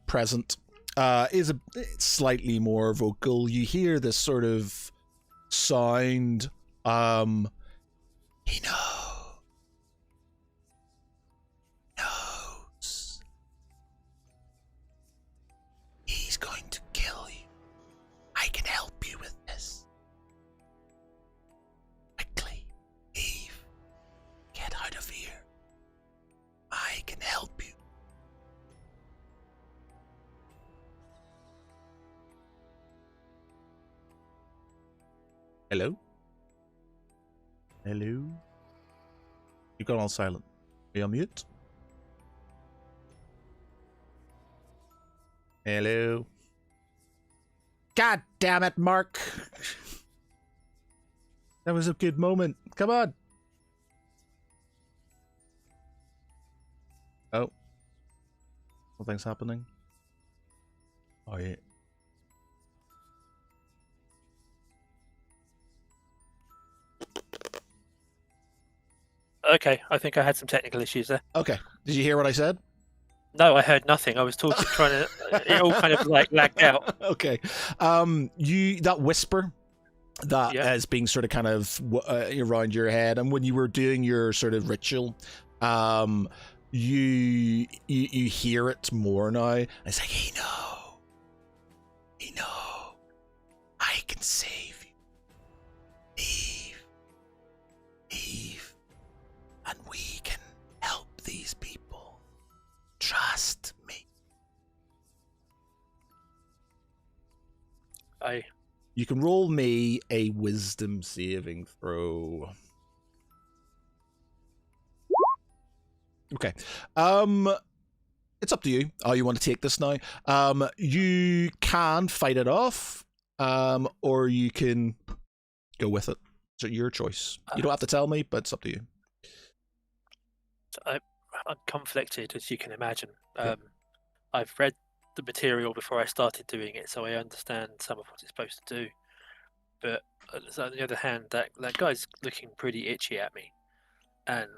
present is slightly more vocal. You hear this sort of sound, he knows he's going to kill you. I can help you with this. Quickly, Eve, get out of here. I can help you. Hello? Hello? You've gone all silent. Are you on mute? Hello? God damn it, Mark! That was a good moment. Come on! Oh. Something's happening. Oh, yeah. Okay, I think I had some technical issues there. Okay. Did you hear what I said? No, I heard nothing. I was talking, trying to. It all kind of like lagged out. Okay. That whisper that Yeah. is being sort of kind of around your head, and when you were doing your sort of ritual, you hear it more now. It's like, he know, I can save you, Eve, and we can help these people. Trust me. You can roll me a wisdom saving throw. Okay. It's up to you how you want to take this now. You can fight it off, or you can go with it. So your choice. You don't have to tell me, but it's up to you. I'm conflicted, as you can imagine. Yeah. I've read the material before I started doing it, so I understand some of what it's supposed to do. But on the other hand, that guy's looking pretty itchy at me, and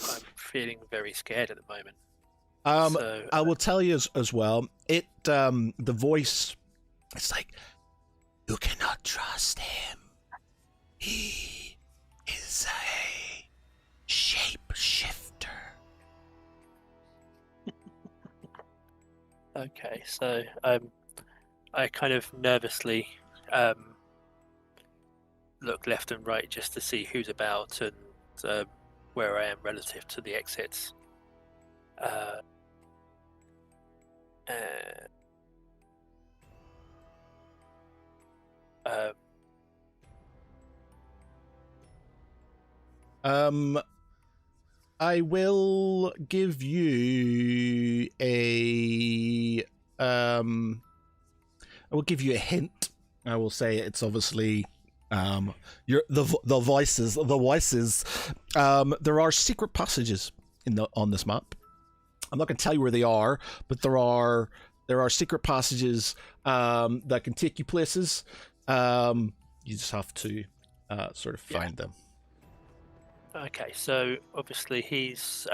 I'm feeling very scared at the moment. So, I will tell you as well. It the voice. It's like, you cannot trust him. He is a shapeshifter. okay, so I kind of nervously look left and right just to see who's about and where I am relative to the exits. I will give you a I will give you a hint. I will say it's obviously the voices. There are secret passages on this map. I'm not going to tell you where they are, but there are secret passages that can take you places. You just have to sort of find them. Okay, so obviously he's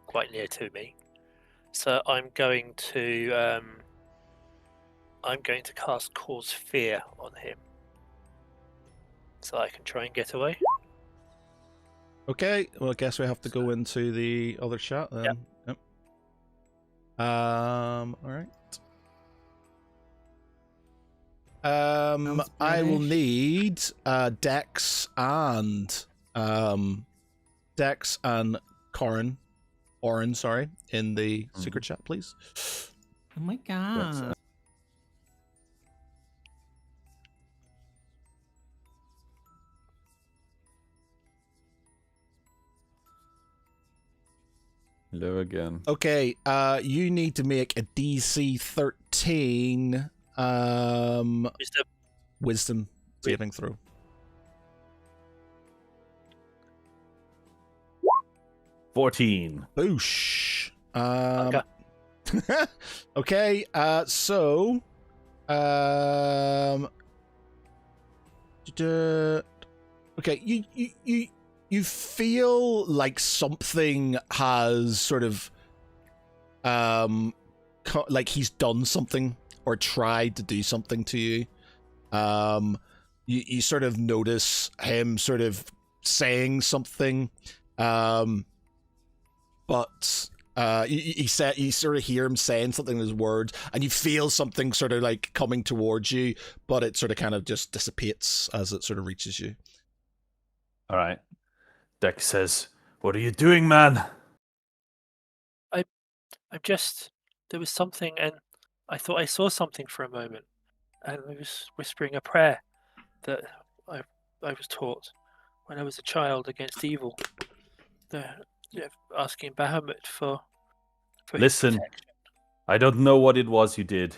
quite near to me, so I'm going to cast Cause Fear on him, so I can try and get away. Okay, well, I guess we have to go into the other chat then. Yep. All right. I will need Dex and Oren, sorry, in the secret chat, please. Oh my god. Hello again. Okay, you need to make a DC 13 Mr. wisdom saving throw. 14. Boosh. Okay. Okay, so okay, you feel like something has sort of like he's done something or tried to do something to you. You sort of notice him sort of saying something, but you sort of hear him saying something in his words, and you feel something sort of like coming towards you, but it sort of kind of just dissipates as it sort of reaches you. All right. Dex says, "What are you doing, man?" I'm just. There was something, and I thought I saw something for a moment, and I was whispering a prayer that I was taught when I was a child against evil. Asking Bahamut for his Listen, protection. I don't know what it was you did,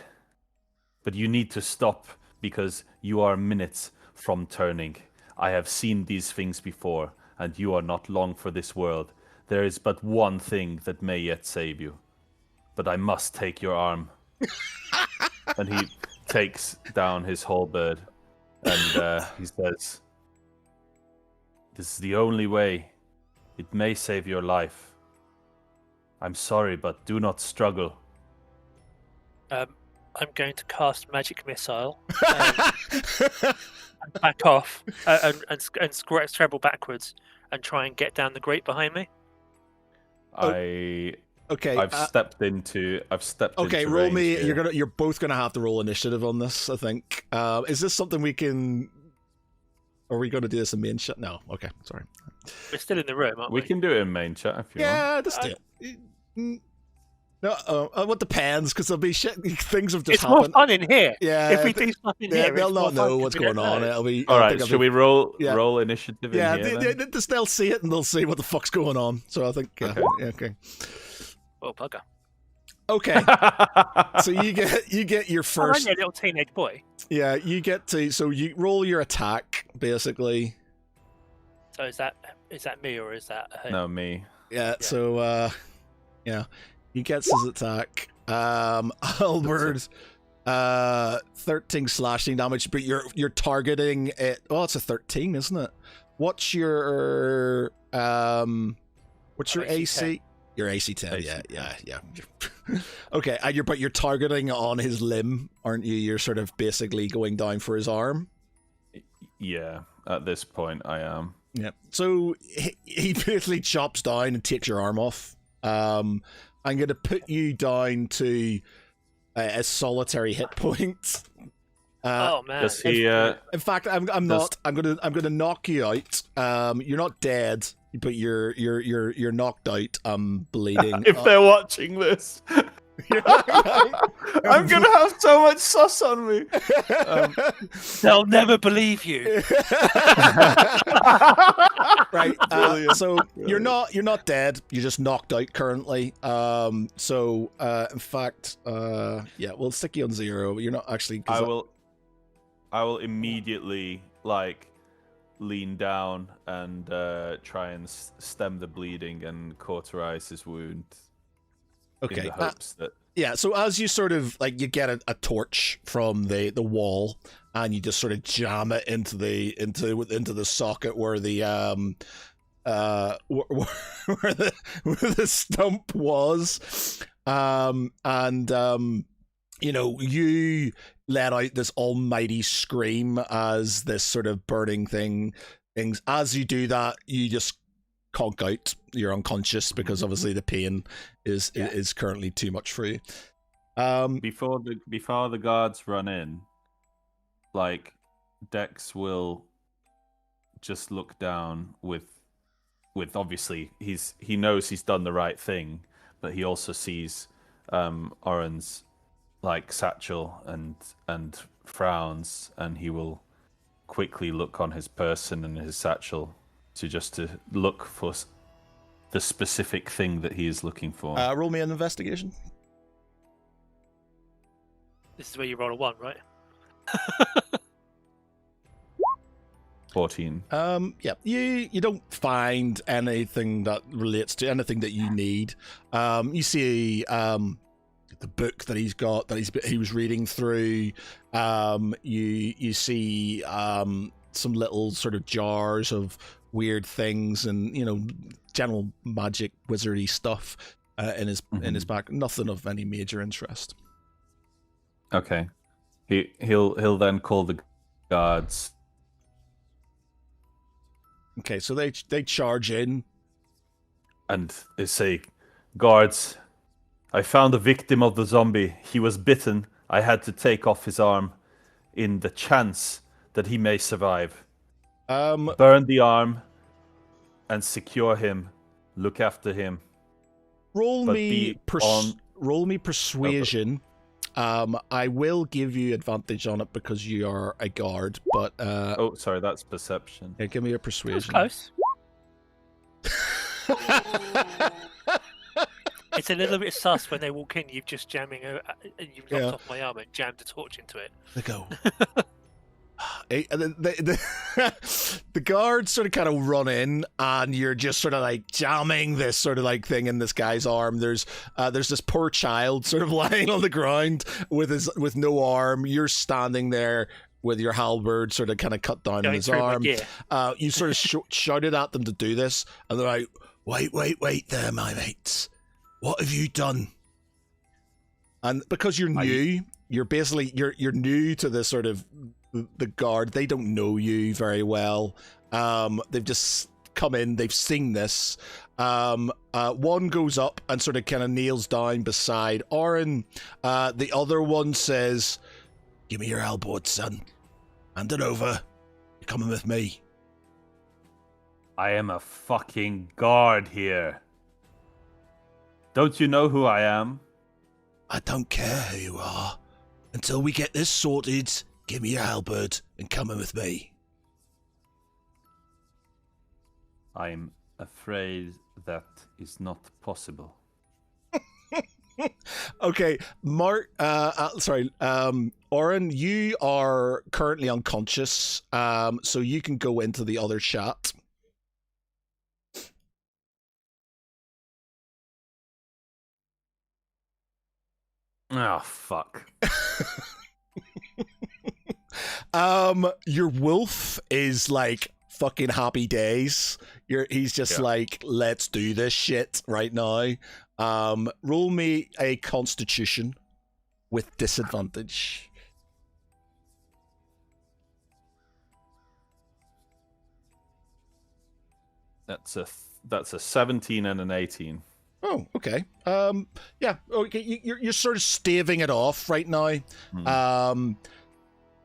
but you need to stop because you are minutes from turning. I have seen these things before, and you are not long for this world. There is but one thing that may yet save you, but I must take your arm. And he takes down his halberd, and he says, "This is the only way. It may save your life. I'm sorry, but do not struggle." I'm going to cast magic missile and back off and scrabble backwards and try and get down the grate behind me. Okay, I've stepped into. Okay, into roll range me. here. You're both gonna have to roll initiative on this. I think. Is this something we can? Are we gonna do this in main chat? No. Okay, sorry. We're still in the room, aren't we? We can do it in main chat if you want. Yeah, just do it. No, what depends? Because there'll be shit. Things have just It's more happened. fun in here. Yeah, If we do stuff in here, they'll it's not more fun know 'cause what's we don't going on. know. It'll be. All right, should we roll initiative Yeah, in here? then? they'll see it and they'll see what the fuck's going on. So I think. Okay. Yeah, okay. Oh, bugger! Okay. So you get your I'm first. only a little teenage boy. Yeah, you get to. So you roll your attack basically. So is that me or is that him? No, me. Yeah. So yeah, he gets his attack. Albert, 13 slashing damage, but you're targeting it. Oh, it's a 13, isn't it? What's your AC? 10. Your AC 10. AC Yeah. Okay, and you're targeting on his limb, aren't you? You're sort of basically going down for his arm. Yeah, at this point I am. Yeah. So he basically chops down and takes your arm off. I'm going to put you down to a solitary hit point. Oh man! Does he? In fact, I'm gonna knock you out. You're not dead, but you're knocked out. I'm bleeding. If they're watching this, I'm gonna have so much sauce on me. They'll never believe you. Right. So you're not dead. You're just knocked out currently. So in fact, yeah, we'll stick you on 0. You're not actually. I will immediately lean down and try and stem the bleeding and cauterize his wound. Okay. In the hopes that. Yeah, so as you sort of you get a torch from the wall and you just sort of jam it into the socket where the where the stump was, and you let out this almighty scream as this sort of burning things. As you do that, you just conk out. You're unconscious because obviously the pain is currently too much for you. Before the guards run in, Dex will just look down with obviously he knows he's done the right thing, but he also sees Oren's satchel and frowns, and he will quickly look on his person and his satchel to look for the specific thing that he is looking for. Roll me an investigation. This is where you roll a 1, right? 14. Yeah, you don't find anything that relates to anything that you need. You see the book that he's got that he was reading through. You see some little sort of jars of weird things and general magic wizardy stuff in his back. Nothing of any major interest. Okay. He'll then call the guards. Okay, so they charge in. And they say, "Guards, I found a victim of the zombie. He was bitten. I had to take off his arm in the chance that he may survive. Burn the arm and secure him. Look after him. Roll But me be roll me persuasion. I will give you advantage on it because you are a guard, but Oh, sorry, that's perception. yeah, give me your That was persuasion. close. It's a little bit sus when they walk in. You've just you've knocked off my arm and jammed a torch into it. They go. And then the guards sort of kind of run in, and you're just sort of like jamming this sort of like thing in this guy's arm. There's this poor child sort of lying on the ground with no arm. You're standing there with your halberd sort of kind of cut down on Going his through my arm. gear. You sort of shouted at them to do this, and they're like, "Wait there, my mates. What have you done?" And because you're new, you're basically you're new to this sort of the guard. They don't know you very well. They've just come in. They've seen this. One goes up and sort of kind of kneels down beside Oren. The other one says, "Give me your elbow, son. Hand it over. You're coming with me." I am a fucking guard here. Don't you know who I am? "I don't care who you are. Until we get this sorted, give me your halberd and come in with me." I'm afraid that is not possible. Okay, Mark. Oren, you are currently unconscious. So you can go into the other chat. Oh, fuck. Your wolf is like fucking happy days. He's just like, let's do this shit right now. Roll me a constitution with disadvantage. That's a 17 and an 18. Oh, okay. Yeah. Okay. You're sort of staving it off right now.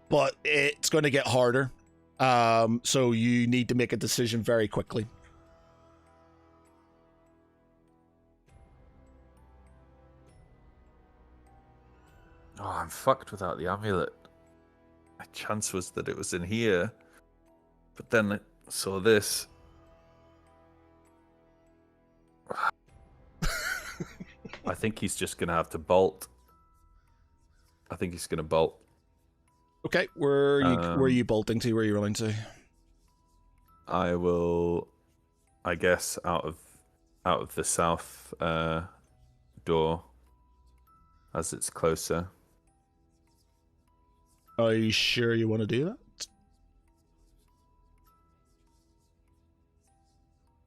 But it's going to get harder. So you need to make a decision very quickly. Oh, I'm fucked without the amulet. My chance was that it was in here, but then I saw this. I think he's just gonna have to bolt. I think he's gonna bolt. Okay, where are you bolting to? Where are you running to? I will, I guess, out of the south door, as it's closer. Are you sure you want to do that?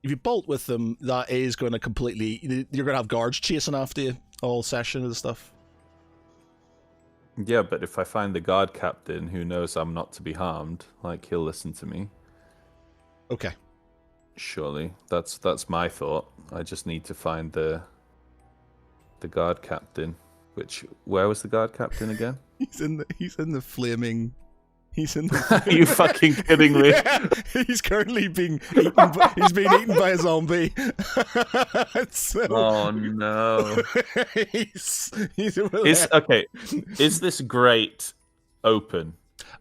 If you bolt with them, that is going to completely... You're going to have guards chasing after you all session and stuff. Yeah, but if I find the guard captain who knows I'm not to be harmed, like, he'll listen to me. Okay. Surely. That's my thought. I just need to find the guard captain. Where was the guard captain again? He's in the flaming... He's in the... Are you fucking kidding me? Yeah, he's currently being eaten he's being eaten by a zombie. So, Oh no. he's Okay. Is this grate open?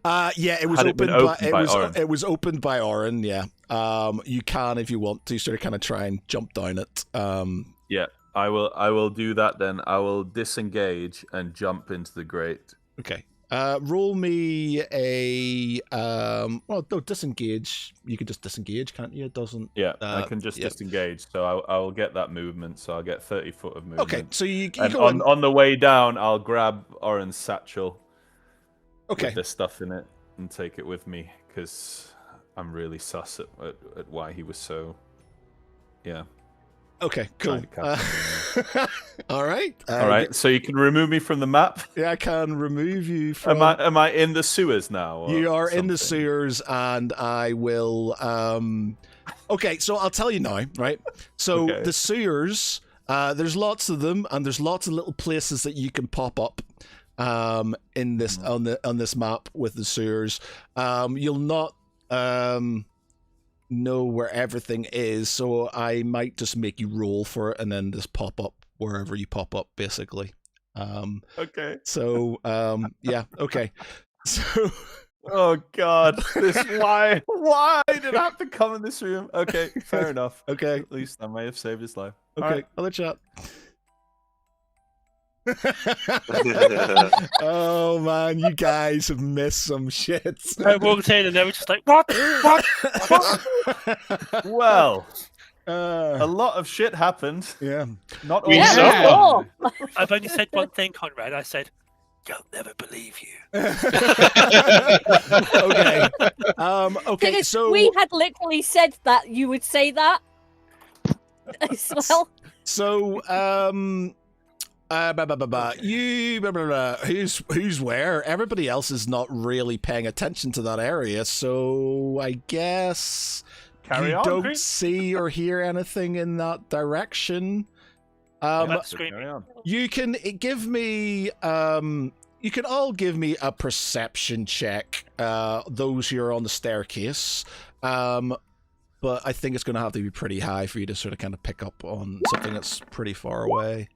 yeah, it was Had it opened been opened by Oren? It was opened by Oren, yeah. you can, if you want to, sort of kind of try and jump down it. Yeah, I will do that then. I will disengage and jump into the grate. Okay. Roll me a well, no, disengage. You can just disengage, can't you? It doesn't. Yeah, I can just disengage, so I will get that movement. So I'll get 30 foot of movement. Okay, so you and go in... on the way down, I'll grab Oren's satchel. Okay. With the stuff in it and take it with me because I'm really sus at why he was so. Yeah. Okay, cool. All right. All right. So you can remove me from the map. Yeah, I can remove you from. Am I in the sewers now? You are in the sewers, and I will. Okay, so I'll tell you now, right? So the sewers, there's lots of them, and there's lots of little places that you can pop up. In this on this map with the sewers, you'll not know where everything is, so I might just make you roll for it and then just pop up wherever you pop up, basically. Okay. So yeah, okay. So oh god, why did I have to come in this room? Okay, fair enough. Okay, at least I may have saved his life. Okay, right. Other chat. Oh man, you guys have missed some shit. I walked in and they were just like, what? Well, a lot of shit happened. Yeah. Not all. Yeah. I've only said one thing, Conrad. I said, "You'll never believe you." Okay. Okay. Because so we had literally said that you would say that as well. So who's where? Everybody else is not really paying attention to that area, so I guess Carry you on, don't Chris. see or hear anything in that direction. You can give me you can all give me a perception check, those who are on the staircase. But I think it's going to have to be pretty high for you to sort of kind of pick up on something that's pretty far away.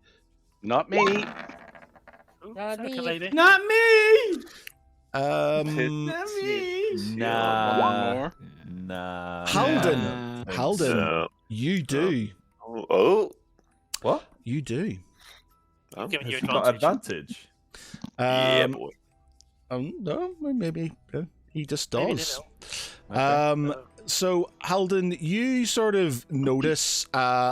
Not me. Not me. Not me. Not me. Nah. Halden, you do. Oh. What? You do. Oh. Giving you Have you got advantage? Yeah, boy. No, maybe he just Maybe does. they don't. So Halden, you sort of notice,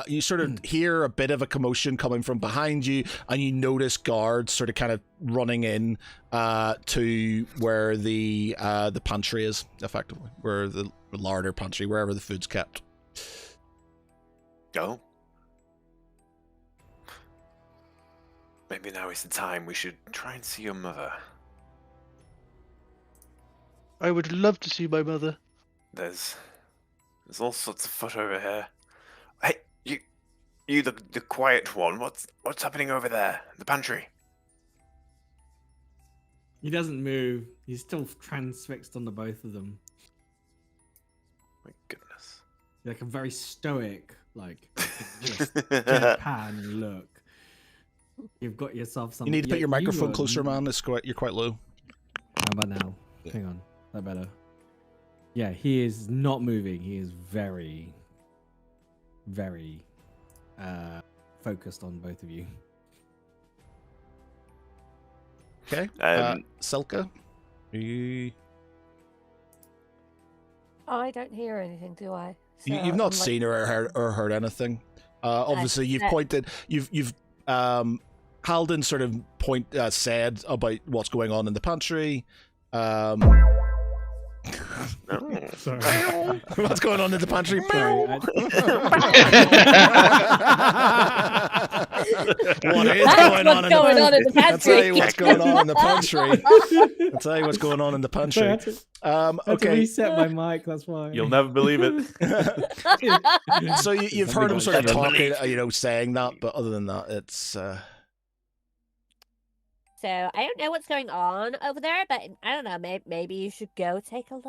you sort of hear a bit of a commotion coming from behind you, and you notice guards sort of kind of running in to where the pantry is, effectively, where the larder pantry, wherever the food's kept. Oh. Maybe now is the time we should try and see your mother. I would love to see my mother. There's all sorts of foot over here. Hey, you the quiet one. What's happening over there? The pantry. He doesn't move. He's still transfixed on the both of them. My goodness. Like a very stoic, like just deadpan look. You've got yourself some. You need to put your microphone were- closer, man. You're quite low. How about now? Hang on. That better? Yeah, he is not moving. He is very, very focused on both of you. Okay. Selka, you... I don't hear anything, do I? you've So not I'm like- seen or heard anything. Obviously, you've pointed. You've Halden sort of said about what's going on in the pantry. Sorry. What's going on in the pantry? Sorry, What is That's going on what's going on in the I'll tell you pantry. what's going on in the pantry. I'll tell you what's going on in the pantry. Sorry, I had to Okay. reset my mic. That's why. You'll never believe it. So you've heard him sort of talking, saying that, but other than that, it's. So I don't know what's going on over there, but I don't know. Maybe you should go take a look.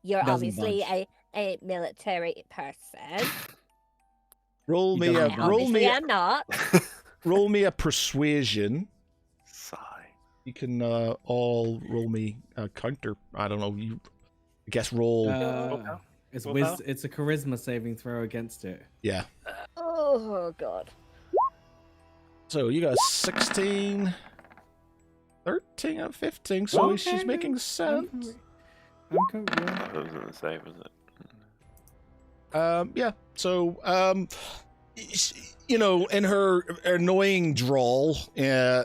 You're Doesn't obviously budge. a military person. Roll me doesn't a budge. roll Obviously, me I'm not. roll me a persuasion. Sigh. You can all roll me a counter. I don't know. You, I guess roll. It's Willpower? it's a charisma saving throw against it. Yeah. Oh god. So you got 16, 13, and 15. So Okay, she's making sense. I'm yeah. That wasn't the same, was it? Yeah. So you know, in her annoying drawl,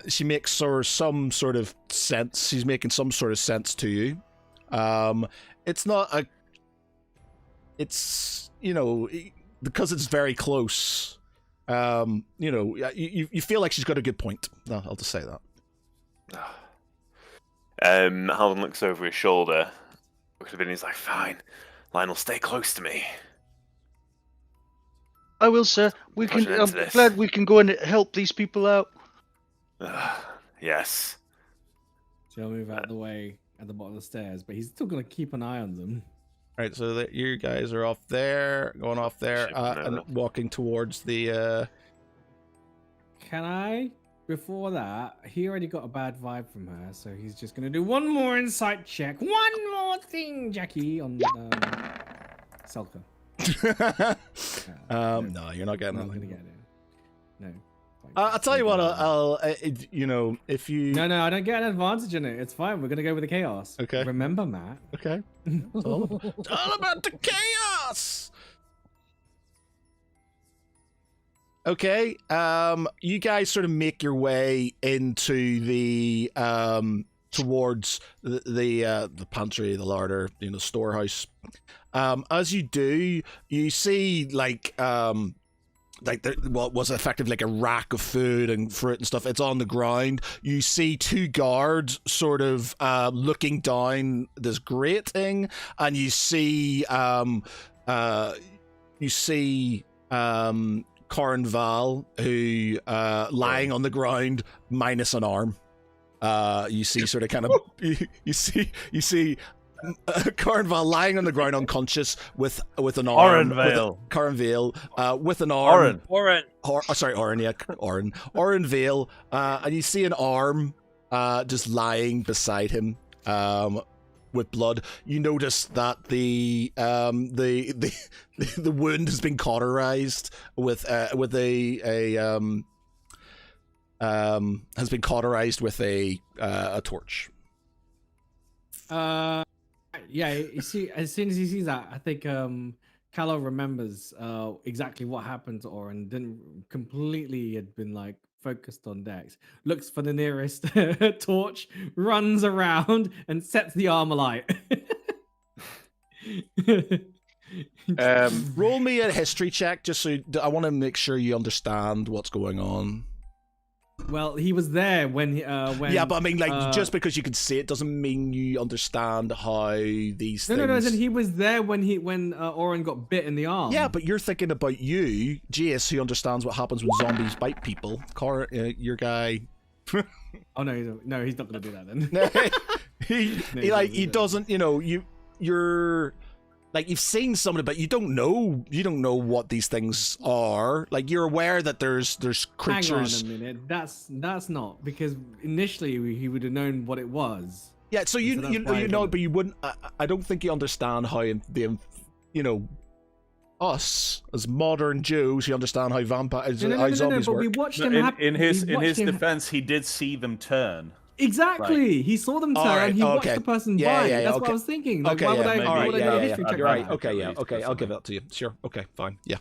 she makes some sort of sense. She's making some sort of sense to you. It's not a. It's, you know, because it's very close. You know, you feel like she's got a good point. No, I'll just say that. Halden looks over his shoulder. Looks at him and he's like, "Fine, Lionel, stay close to me." I will, sir. We Pushing can. into I'm this. glad we can go and help these people out. Yes. She'll move out of the way at the bottom of the stairs, but he's still gonna keep an eye on them. All right, so that you guys are off there, going off there, Shipping and over. walking towards the. Can I? Before that, he already got a bad vibe from her, so he's just gonna do one more insight check. One more thing, Jackie, on Selka. No, you're not getting I'm not that. gonna get it. No. I'll tell you what. I'll you know, if you. No, I don't get an advantage in it. It's fine. We're gonna go with the chaos. Okay. Remember, Matt. Okay. It's all about the chaos. Okay. You guys sort of make your way into the towards the pantry, the larder, you know, storehouse. As you do, you see like there, what was effectively like a rack of food and fruit and stuff. It's on the ground. You see two guards sort of looking down this grating, and you see Corin Val, who lying on the ground minus an arm. You see sort of kind of you see Corin Val lying on the ground unconscious with an arm. Corin Vale with an arm. Oren. Sorry, Oren. Yeah, Oren. Oren Vale, and you see an arm just lying beside him. With blood, you notice that the wound has been cauterized with a torch. Yeah, you see, as soon as he sees that, I think Callow remembers exactly what happened to Oren. Didn't completely had been like focused on Dex. Looks for the nearest torch, runs around, and sets the arm alight. Roll me a history check, just so I want to make sure you understand what's going on. Well, he was there when Yeah, but I mean, like, just because you can see it doesn't mean you understand how these things. No. He was there when Oren got bit in the arm. Yeah, but you're thinking about you, Jace, who understands what happens when zombies bite people. Your guy. Oh no, he's not gonna do that then. he doesn't. You know, you're. Like, you've seen somebody, but you don't know what these things are. Like, you're aware that there's creatures. Hang on a minute. That's not, because initially he would have known what it was. Yeah, so you know, but you wouldn't. I don't think you understand how us as modern Jews, you understand how vampires, how zombies but work. we watched No, him. in his defense, he did see them turn. Exactly. He saw them turn. Right, he watched okay. the person Yeah, bite. yeah, That's okay. what I was thinking. Like, Okay, why yeah, would I? maybe. Why would I do a history check? You're right. on that? Okay, yeah, okay. I'll give that to you. Sure. Okay, fine. Yeah.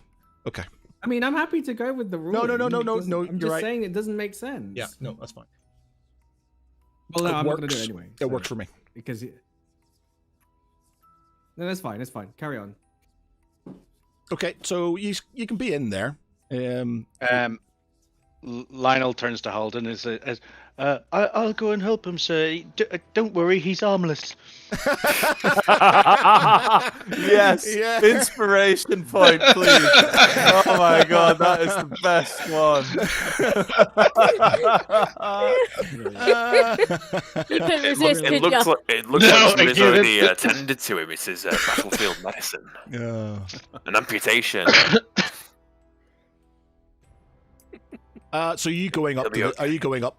Okay. I mean, I'm happy to go with the rule. No. I'm You're just right. saying it doesn't make sense. Yeah. No, that's fine. Well, no, It I'm not going to works. do it anyway. It works for me. Because. No, that's fine. That's fine. Carry on. Okay, so you can be in there. Lionel turns to Halden and says, I'll go and help him, sir. Don't worry, he's armless. Yes. Yeah. Inspiration point, please. Oh my god, that is the best one. You couldn't resist, It could looks ya? like somebody's already attended to him. It's his battlefield medicine, Yeah. an amputation. So are you going up It'll be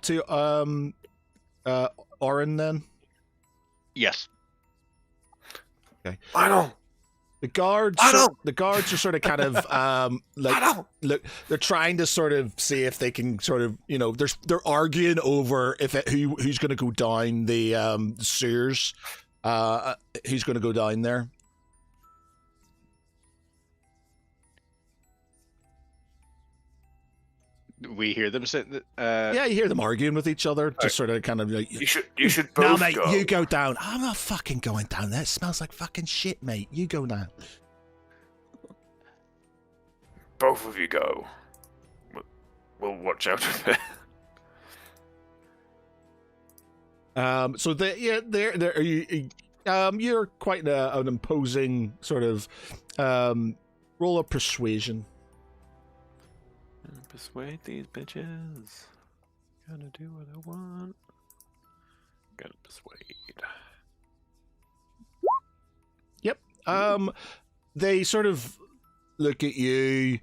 to Orin then? Yes. Lionel! The guards, the guards are sort of kind of look. They're trying to sort of see if they can sort of, they're arguing over who's going to go down the sewers, who's going to go down there. We hear them say that. Yeah, you hear them arguing with each other, just sort of kind of like. You should No, both mate, go. you go down. I'm not fucking going down there. It smells like fucking shit, mate. You go now. Both of you go. We'll watch out for it. So you're quite an imposing sort of roll of persuasion. Persuade these bitches. Gonna do what I want. Gonna persuade. Yep. They sort of look at you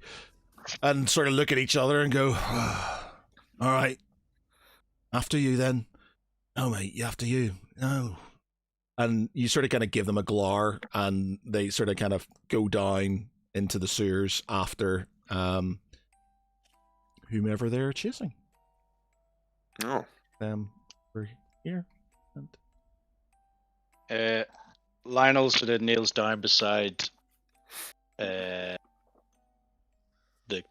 and sort of look at each other and go, all right, after you then. No, mate, after you. No. And you sort of kind of give them a glower, and they sort of kind of go down into the sewers after whomever they're chasing. Oh. We're here. Lionel sort of kneels down beside the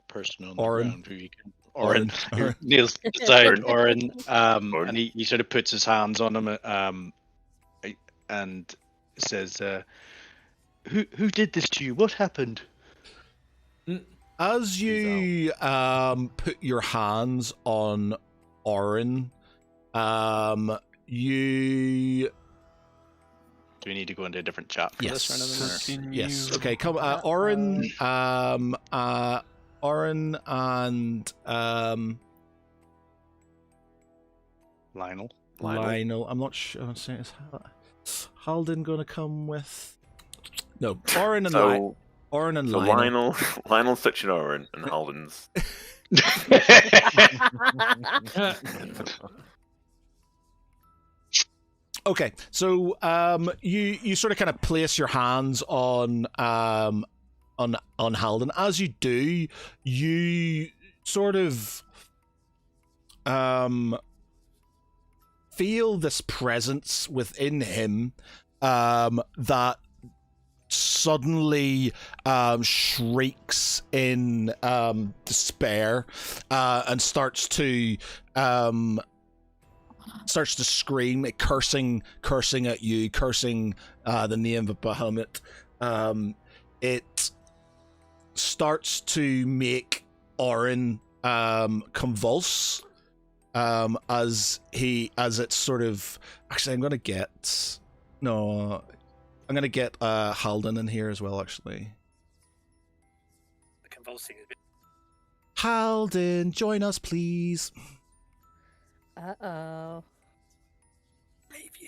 person on the Orin. ground who he can. Orin. Orin. Kneels beside Orin, and he sort of puts his hands on him, and says, "Who did this to you? What happened?" As you put your hands on Orin, you... Do we need to go into a different chat for this or anything? Yes. Okay. Come, Orin. Orin and Lionel. Lionel. I'm not sure. I'm saying is Halden going to come with? No. Orin and Lionel. Orin and Lionel. Lionel's touching Orin, and Halden's. Okay, so you sort of kind of place your hands on Halden. As you do, you sort of feel this presence within him that suddenly shrieks in despair and starts to scream, cursing at you, cursing the name of Bahamut. It starts to make Orin convulse as it's sort of... Actually, I'm gonna get Halden in here as well, actually. The convulsing is a bit... Halden, join us, please. Uh-oh. Leave you.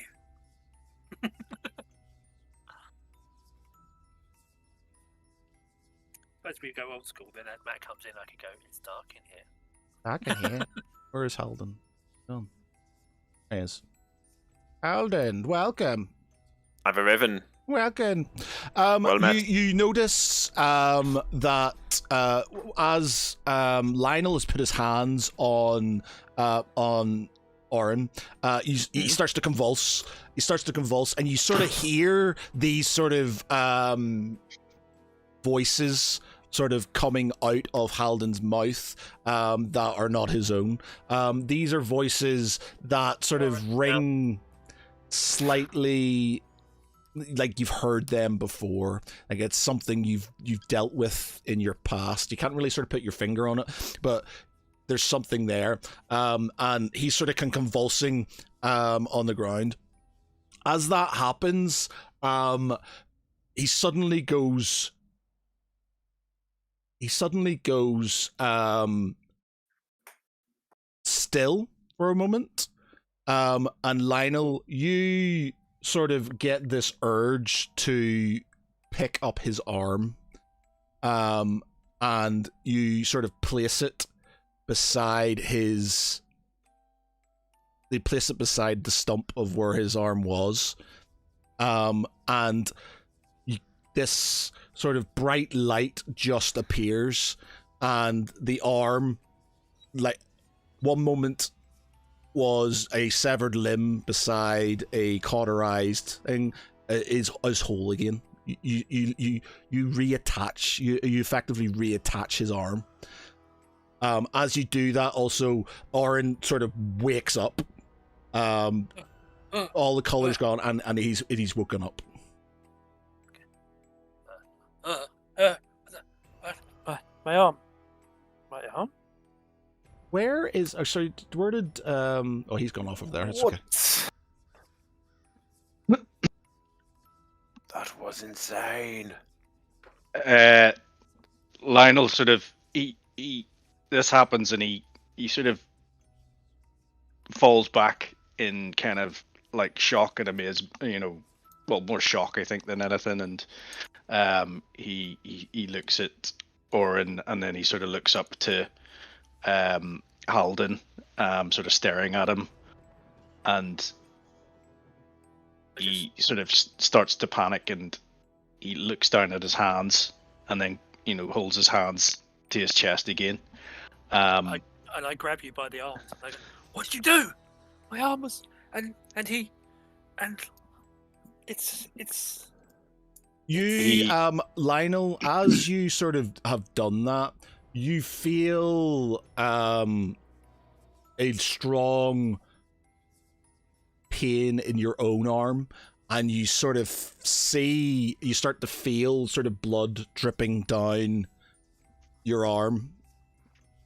Suppose we go old school, then as Matt comes in, I could go, it's dark in here. I can hear. Where is Halden? Oh. There he is. Halden, welcome. I've arriven. Welcome. Well met. You notice that as Lionel has put his hands on Orin, he starts to convulse. He starts to convulse, and you sort of hear these sort of voices sort of coming out of Halden's mouth that are not his own. These are voices that sort of ring slightly like you've heard them before. Like it's something you've dealt with in your past. You can't really sort of put your finger on it, but there's something there. And he's sort of convulsing on the ground. As that happens, he suddenly goes still for a moment. And Lionel, you sort of get this urge to pick up his arm, and you sort of place it beside his they place it beside the stump of where his arm was, and this sort of bright light just appears, and the arm, like, one moment was a severed limb beside a cauterized thing, is whole again. You reattach, you effectively reattach his arm. As you do that, also Orin sort of wakes up. All the color's gone, and he's woken up. My arm. Where is? Oh, sorry. Where did? Oh, he's gone off over there. That's okay. That was insane. Lionel sort of he this happens and he sort of falls back in kind of like shock and amaze, well, more shock I think than anything, and he looks at Orin and then he sort of looks up to Halden, sort of staring at him, and he sort of starts to panic and he looks down at his hands and then holds his hands to his chest again. I grab you by the arm. I go, what did you do? My arm was and it's you Lionel, as you sort of have done that, you feel a strong pain in your own arm, and you sort of you start to feel sort of blood dripping down your arm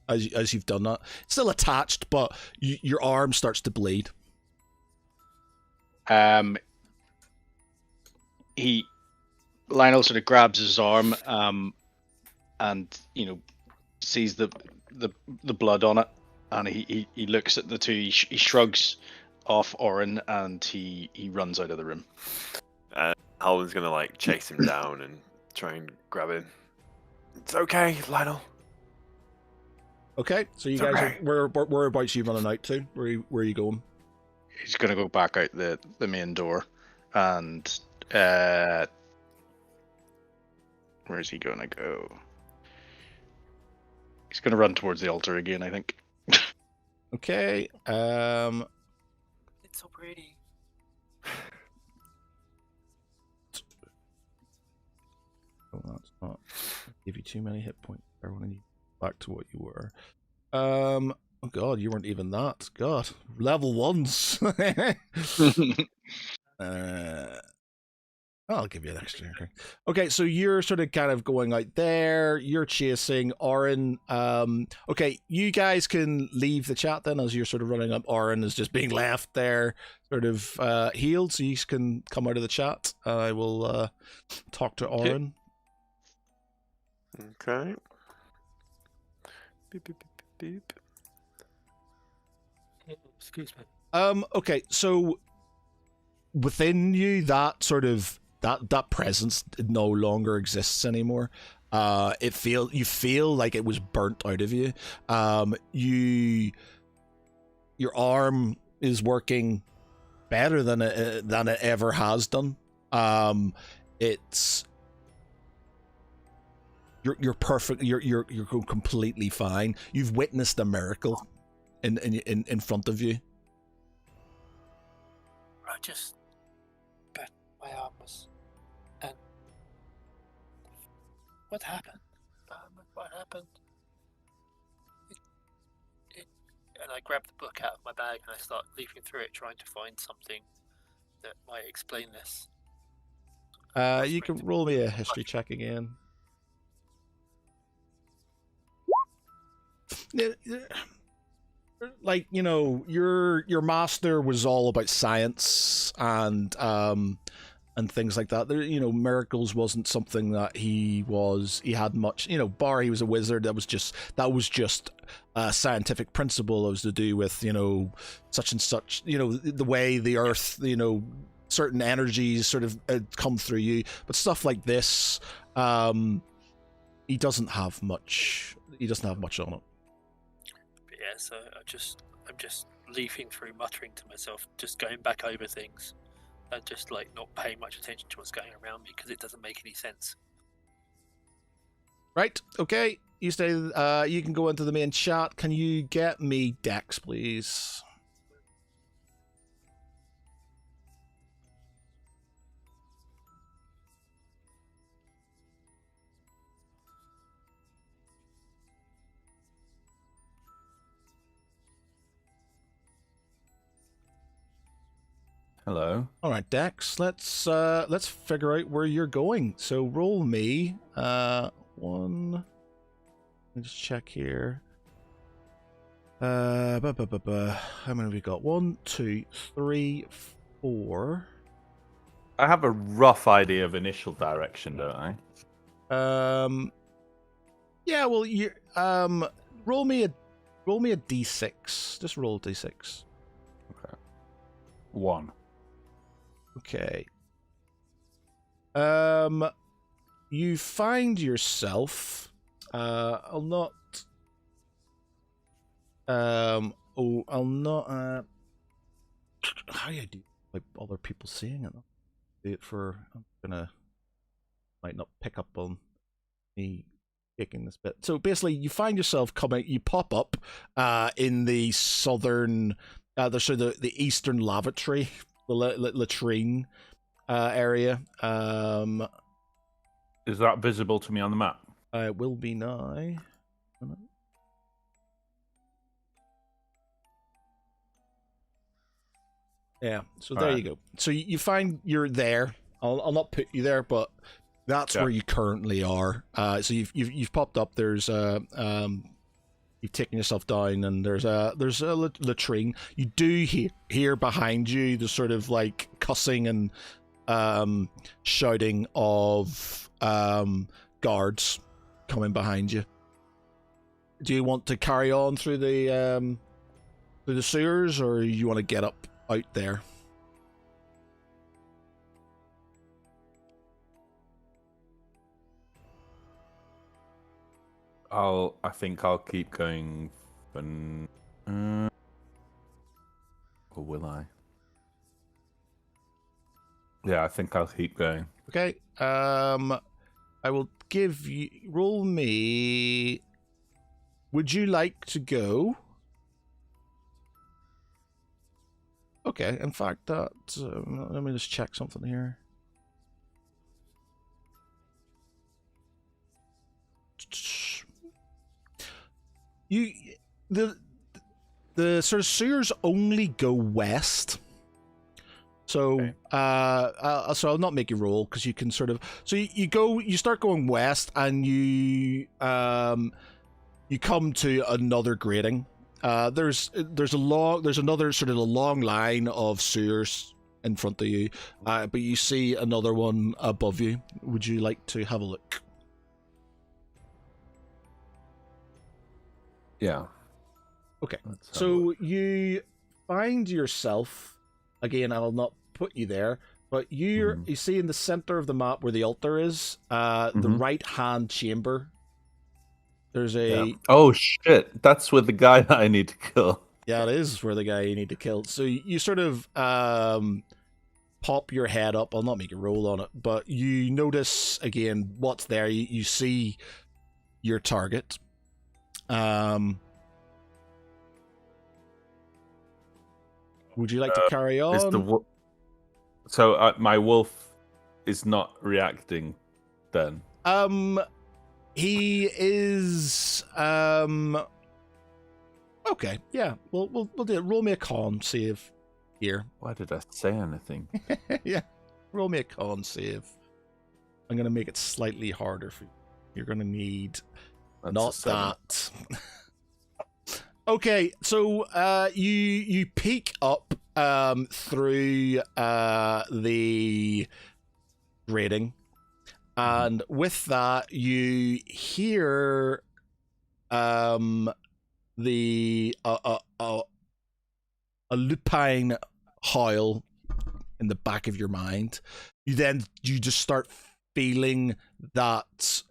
as you've done that. It's still attached, but your arm starts to bleed. Lionel sort of grabs his arm, and sees the blood on it, and he looks at the two. He shrugs off Orin, and he runs out of the room. Halden's gonna like chase him down and try and grab him. It's okay, Lionel. Okay, so you guys are whereabouts you running out to? Where are you going? He's gonna go back out the main door, and where is he gonna go? He's gonna run towards the altar again, I think. Okay. It's so pretty. Oh, that's not. Give you too many hit points. I want to back to what you were. Oh god, you weren't even that. God, level 1s. I'll give you an extra. Okay, so you're sort of kind of going out there. You're chasing Orin. Okay, you guys can leave the chat then as you're sort of running up. Orin is just being left there, sort of healed, so you can come out of the chat. I will talk to Orin. Okay. Beep, beep, beep, beep. Excuse me. Okay, so within you, that sort of that presence no longer exists anymore. You feel like it was burnt out of you. Your arm is working better than it ever has done. It's you're perfect. You're completely fine. You've witnessed a miracle in front of you. I just got my arm was, and what happened? What happened? And I grab the book out of my bag and I start leafing through it, trying to find something that might explain this. You can roll me a history check again. Like, your master was all about science and things like that. There, miracles wasn't something that he had much, bar he was a wizard. That was just a scientific principle that was to do with, such and such, the way the earth, certain energies sort of come through you. But stuff like this, he doesn't have much on it. But yeah, so I'm just leafing through, muttering to myself, just going back over things, and just like not paying much attention to what's going around me because it doesn't make any sense. Right. Okay. You stay. You can go into the main chat. Can you get me Dex, please? Hello. All right, Dex. Let's figure out where you're going. So roll me one. Let me just check here. How many have we got? 1, 2, 3, 4. I have a rough idea of initial direction, don't I? Yeah. Well, you roll me a d6. Just roll a d6. Okay. 1. Okay. You find yourself. I'll not. I'll not. How do you do? Like other people seeing it. Do it for. I'm gonna. Might not pick up on me taking this bit. So basically, you find yourself coming. You pop up. In the southern. The eastern lavatory. The latrine area. Is that visible to me on the map? It will be now. Yeah, so there you go. So you find you're there. I'll not put you there, but that's where you currently are. So you've popped up. There's you've taken yourself down, and there's a latrine. You do hear behind you the sort of like cussing and shouting of guards coming behind you. Do you want to carry on through the sewers, or you want to get up out there? I think I'll keep going. Or will I? Yeah, I think I'll keep going. Okay. I will give you. Roll me. Would you like to go? Okay. In fact, that. Let me just check something here. The sort of sewers only go west. So, Okay. so I'll not make you roll because you can sort of. So you start going west, and you come to another grading. There's another sort of a long line of sewers in front of you, but you see another one above you. Would you like to have a look? Yeah. Okay. Let's have a So look. you find yourself again. I'll not put you there, but you see in the center of the map where the altar is, the right hand chamber. There's a Oh shit! That's with the guy that I need to kill. Yeah, it is where the guy you need to kill. So you sort of pop your head up. I'll not make a roll on it, but you notice again what's there. You see your target. Would you like to carry on? Is so my wolf is not reacting then? He is. Okay, yeah. We'll do it. Roll me a con save here. Why did I say anything? Yeah, roll me a con save. I'm gonna make it slightly harder for you. You're gonna need not that. Okay, so you peek up through the grating, and with that you hear the a lupine howl in the back of your mind. You just start feeling that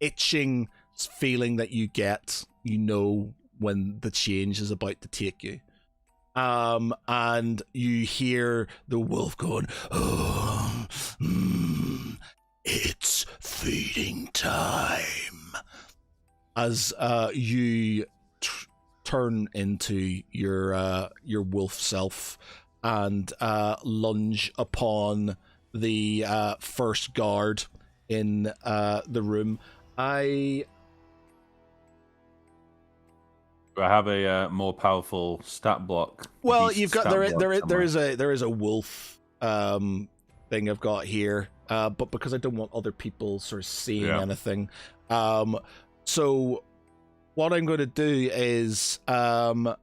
itching feeling that you get, when the change is about to take you. and you hear the wolf going, it's feeding time, as you turn into your wolf self and lunge upon the first guard in the room. Do I have a more powerful stat block? Well, Decent you've got stat block there somewhere? is a wolf thing I've got here, but because I don't want other people sort of seeing Yeah. anything, so what I'm going to do is I'm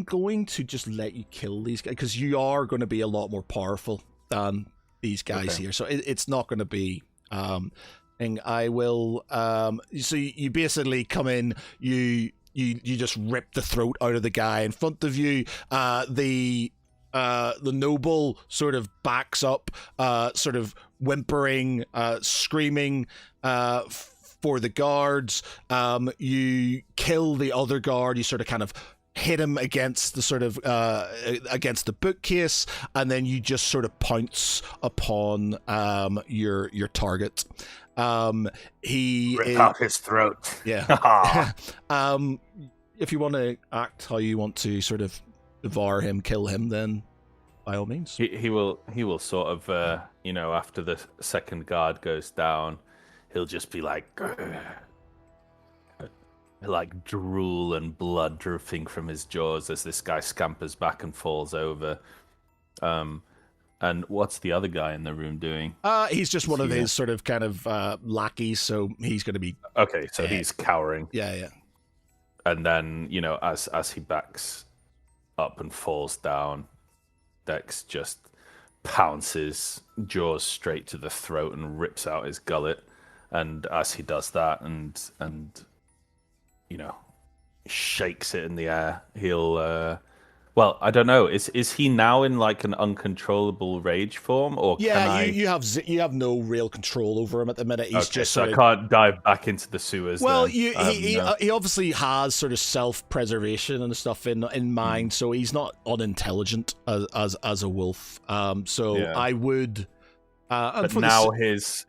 going to just let you kill these guys because you are going to be a lot more powerful than these guys Okay. here. So it's not going to be thing. I will so you basically come in, you just rip the throat out of the guy in front of you. The noble sort of backs up, sort of whimpering, screaming for the guards. You kill the other guard. You sort of kind of hit him against the sort of against the bookcase, and then you just sort of pounce upon your target. He Rip is, out his throat. yeah. If you want to act how you want to sort of devour him, kill him, then by all means. He will sort of after the second guard goes down, he'll just be like drool and blood dripping from his jaws as this guy scampers back and falls over. And what's the other guy in the room doing? He's just one of his sort of kind of lackeys, so he's going to be Okay, so he's cowering. yeah. And then, as he backs up and falls down, Dex just pounces jaws straight to the throat and rips out his gullet. And as he does that and shakes it in the air, he'll well, I don't know. Is he now in like an uncontrollable rage form, or can I? You have no real control over him at the minute. He's just so sort I of... can't dive back into the sewers. Well, then. he obviously has sort of self-preservation and stuff in mind, so he's not unintelligent as a wolf. So Yeah. I would. But now his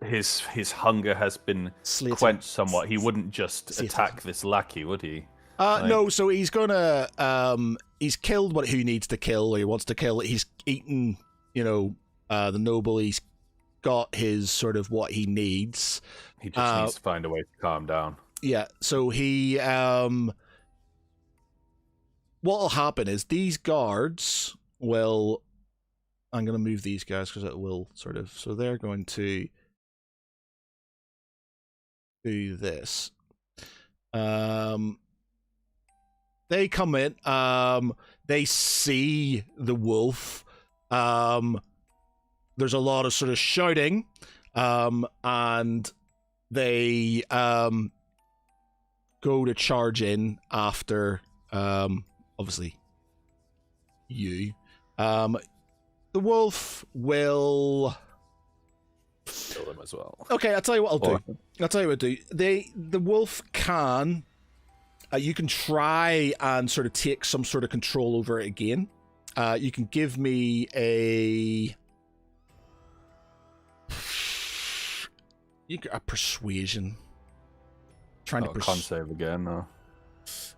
hunger has been quenched somewhat. He wouldn't just attack this lackey, would he? No, so he's gonna he's killed what he needs to kill, or he wants to kill. He's eaten, the noble. He's got his sort of what he needs. He just needs to find a way to calm down. Yeah, so he what'll happen is these guards will... I'm going to move these guys because it will sort of... So they're going to do this. They come in. They see the wolf. There's a lot of sort of shouting. And they go to charge in after, obviously, you. The wolf will kill them as well. Okay, I'll tell you what I'll do. The wolf can... you can try and sort of take some sort of control over it again. You can give me a persuasion. Trying to con save again. No.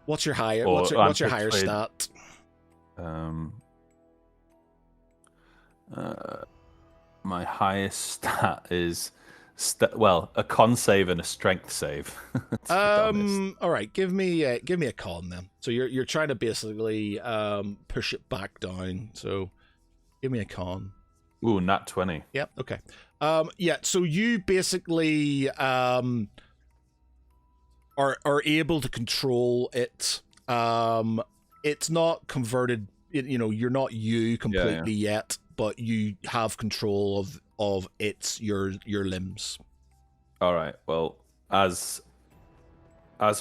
What's your higher? Or What's your higher stat? My highest stat is a con save and a strength save. All right, give me a con then. So you're trying to basically push it back down. So give me a con. Ooh, nat 20. Yep. Okay. Yeah. So you basically are able to control it. It's not converted. You're not you completely yet, but you have control of your limbs. All right. Well, as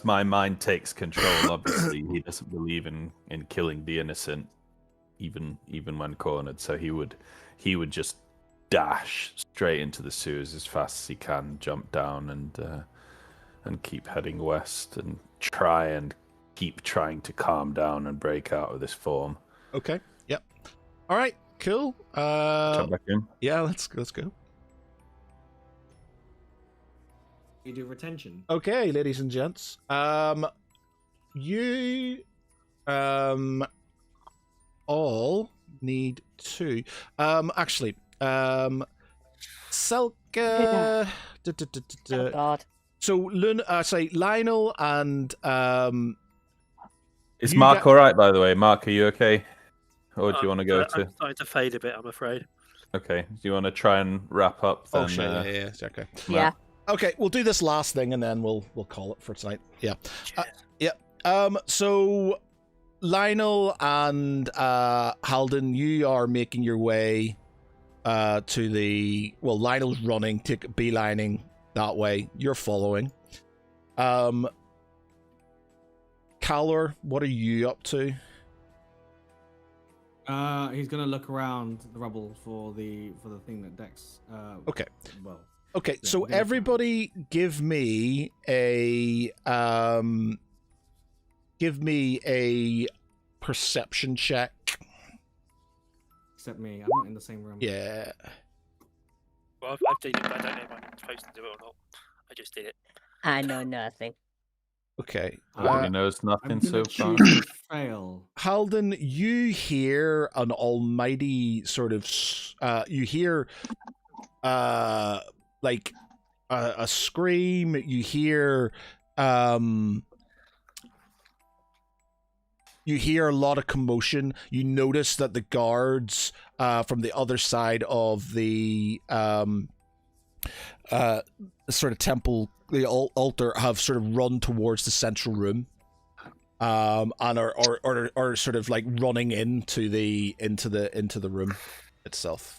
my mind takes control, obviously he doesn't believe in killing the innocent, even when cornered. So he would just dash straight into the sewers as fast as he can, jump down and keep heading west and try and keep trying to calm down and break out of this form. Okay. Yep. All right. Cool. Jump back in. Yeah. Let's go. You do retention. Okay, ladies and gents. You all need to actually Selka Oh God. so Lionel and Is You Mark got- all right, by the way? Mark, are you okay? Or do you want to go I'm to... starting to fade a bit, I'm afraid. Okay, do you want to try and wrap up then? oh shit, yeah, okay. Yeah. Okay, we'll do this last thing and then we'll call it for tonight. Yeah. Cheers. So Lionel and Halden, you are making your way to the Lionel's running, beelining that way. You're following. Calor, what are you up to? He's gonna look around the rubble for the thing that Dex. Okay. Well. Okay, Yeah, so we're gonna everybody give me a perception check. Except me, I'm not in the same room. Yeah. Well, I've done it, but I don't know if I'm supposed to do it or not. I just did it. I know nothing. Okay. Nobody knows I'm nothing gonna so far. choose to fail. Halden, you hear an almighty sort of you hear like a scream, you hear a lot of commotion. You notice that the guards from the other side of the sort of temple, the altar, have sort of run towards the central room, and are sort of like running into the room itself.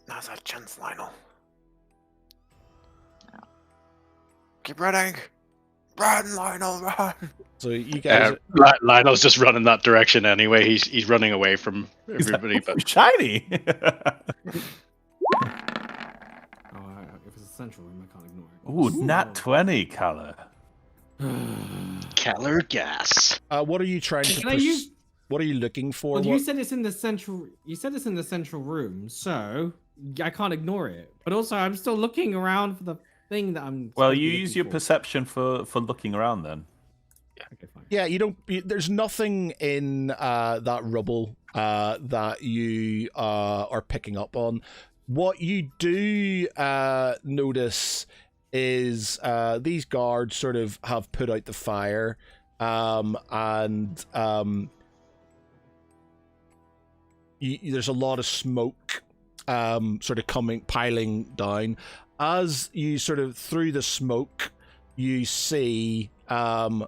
Now's our chance, Lionel. Keep running! Run, Lionel, run! So you guys, Lionel's just running that direction anyway. He's running away from everybody. But Shiny! If it's a central room, I can't ignore it. Ooh, nat 20, Calla. Calor gas. what are you trying to? Can I use? What are you looking for? Well, you What- said it's in the central. You said it's in the central room, so I can't ignore it. But also, I'm still looking around for the thing that I'm. Well, supposed to you be use looking your for. perception for looking around then. Okay, fine. Yeah, you don't. There's nothing in that rubble that you are picking up on. What you do notice is these guards sort of have put out the fire, and there's a lot of smoke sort of piling down. As you sort of, through the smoke, you see Through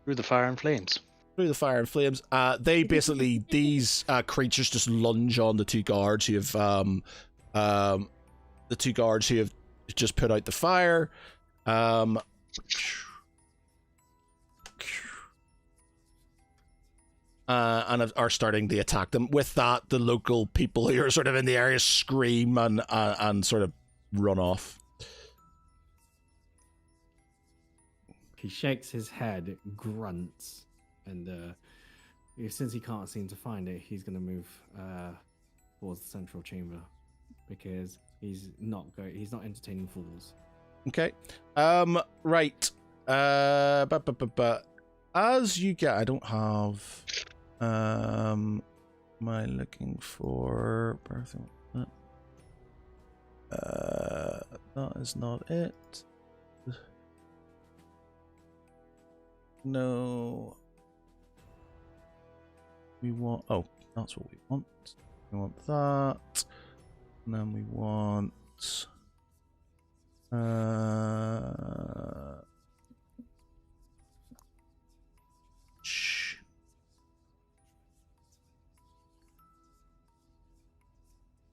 the fire and flames. through the fire and flames, they basically, these creatures just lunge on the two guards who have just put out the fire. And are starting to attack them. With that, the local people who are sort of in the area scream and sort of run off. He shakes his head, grunts, and since he can't seem to find it, he's going to move towards the central chamber because he's not entertaining fools. Okay. Right. But as you get, I don't have. Am I looking for birthing? That is not it. No. We want. Oh, that's what we want. We want that. And then we want.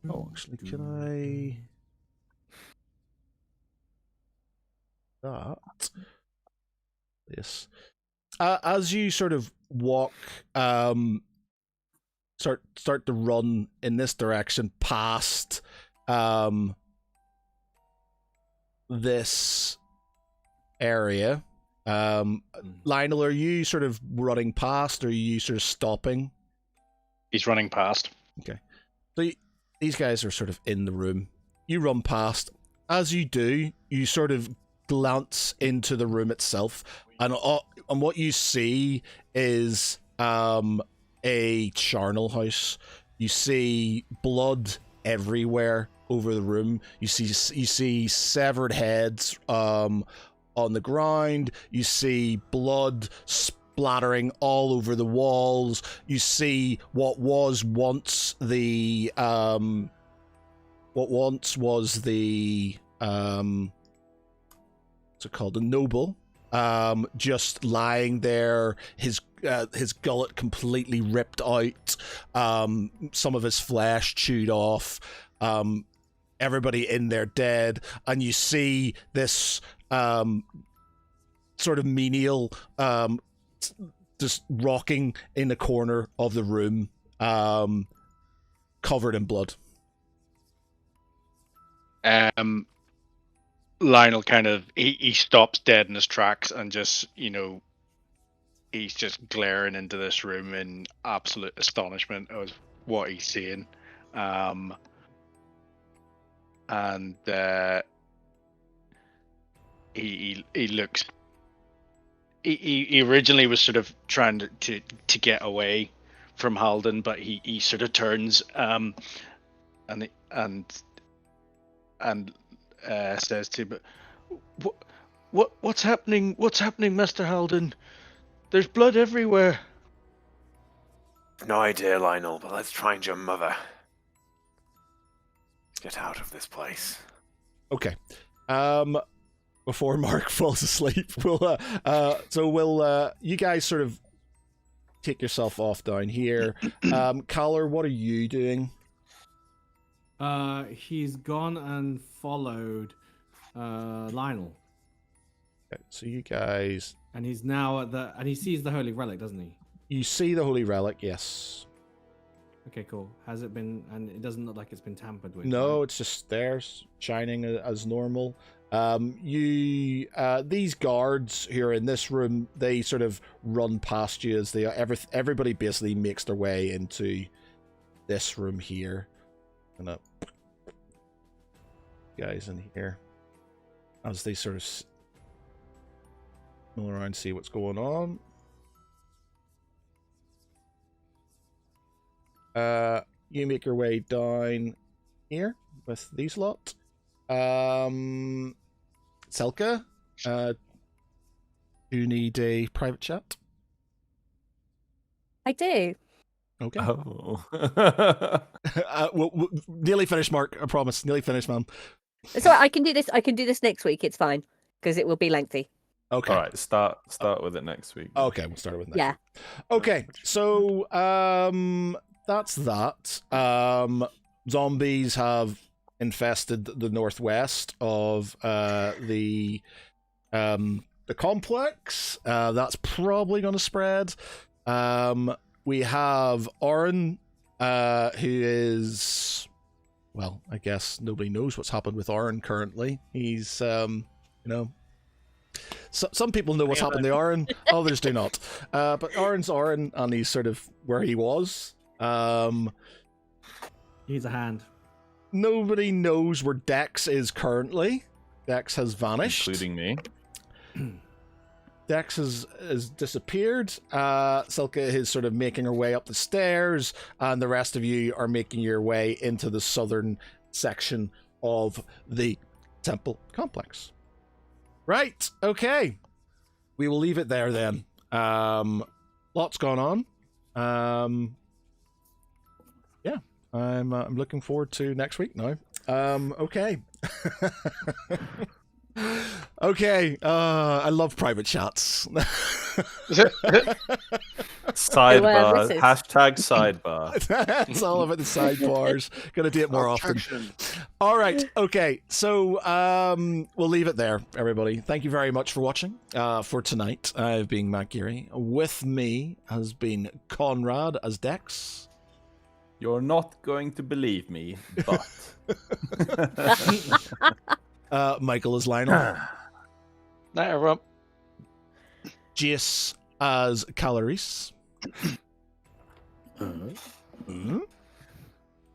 Oh, actually, can I? That. Yes. As you sort of walk, start to run in this direction past this area. Lionel, are you sort of running past, or are you sort of stopping? He's running past. Okay. So these guys are sort of in the room. You run past. As you do, you sort of glance into the room itself, and what you see is a charnel house. You see blood everywhere over the room. You see severed heads on the ground. You see blood splattering all over the walls. You see what once was the what's it called, a noble, just lying there, his gullet completely ripped out, some of his flesh chewed off, everybody in there dead, and you see this sort of menial just rocking in the corner of the room, covered in blood. Lionel kind of he stops dead in his tracks and just, he's just glaring into this room in absolute astonishment of what he's seeing. And he looks. He originally was sort of trying to get away from Halden, but he sort of turns and says to him, "What's happening? What's happening, Master Halden? There's blood everywhere." No idea, Lionel, but let's find your mother. Get out of this place. Okay. Before Mark falls asleep, we'll you guys sort of take yourself off down here. Caller, what are you doing? He's gone and followed Lionel. Okay, so you guys, and he's now and he sees the holy relic, doesn't he? You see the holy relic, yes. Okay, cool. Has it been? And it doesn't look like it's been tampered with. No, right? it's just there, shining as normal. These guards who are in this room, they sort of run past you as they everybody basically makes their way into this room here. And guys in here, as they sort of mill around, see what's going on. You make your way down here with these lot. Selka, do you need a private chat? I do. Okay. Oh. We'll nearly finished, Mark. I promise. Nearly finished, man. So I can do this. I can do this next week. It's fine because it will be lengthy. Okay. All right. Start with it next week. Okay, we'll start with next. Yeah. Week. Okay. So that's that. Zombies have infested the northwest of the complex. That's probably going to spread. We have Oren, who is, well, I guess nobody knows what's happened with Oren currently. He's, some people know what's happened to Oren, others do not. But Oren's Oren, and he's sort of where he was. He's a hand. Nobody knows where Dex is currently. Dex has vanished. Including me. Dex has disappeared. Silka is sort of making her way up the stairs, and the rest of you are making your way into the southern section of the temple complex. Right, okay. We will leave it there then. Lots gone on. Yeah, I'm looking forward to next week now. Okay. Okay, I love private chats. Sidebar. This is- Hashtag sidebar. It's all about the sidebars. Gonna do it more often. All right, okay. So we'll leave it there, everybody. Thank you very much for watching for tonight. I've been Matt Geary. With me has been Conrad as Dex. You're not going to believe me, but Michael as Lionel. Night, everyone. Jace as Calories.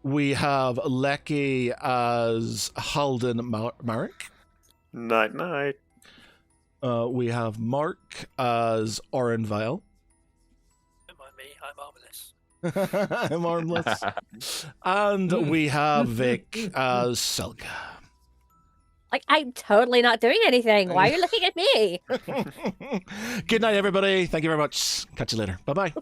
We have Lecky as Halden Marek. Night, night. We have Mark as Orenvile. Don't mind me, I'm armless. I'm armless. And we have Vic as Selka. Like, I'm totally not doing anything. Why are you looking at me? Good night, everybody. Thank you very much. Catch you later. Bye bye.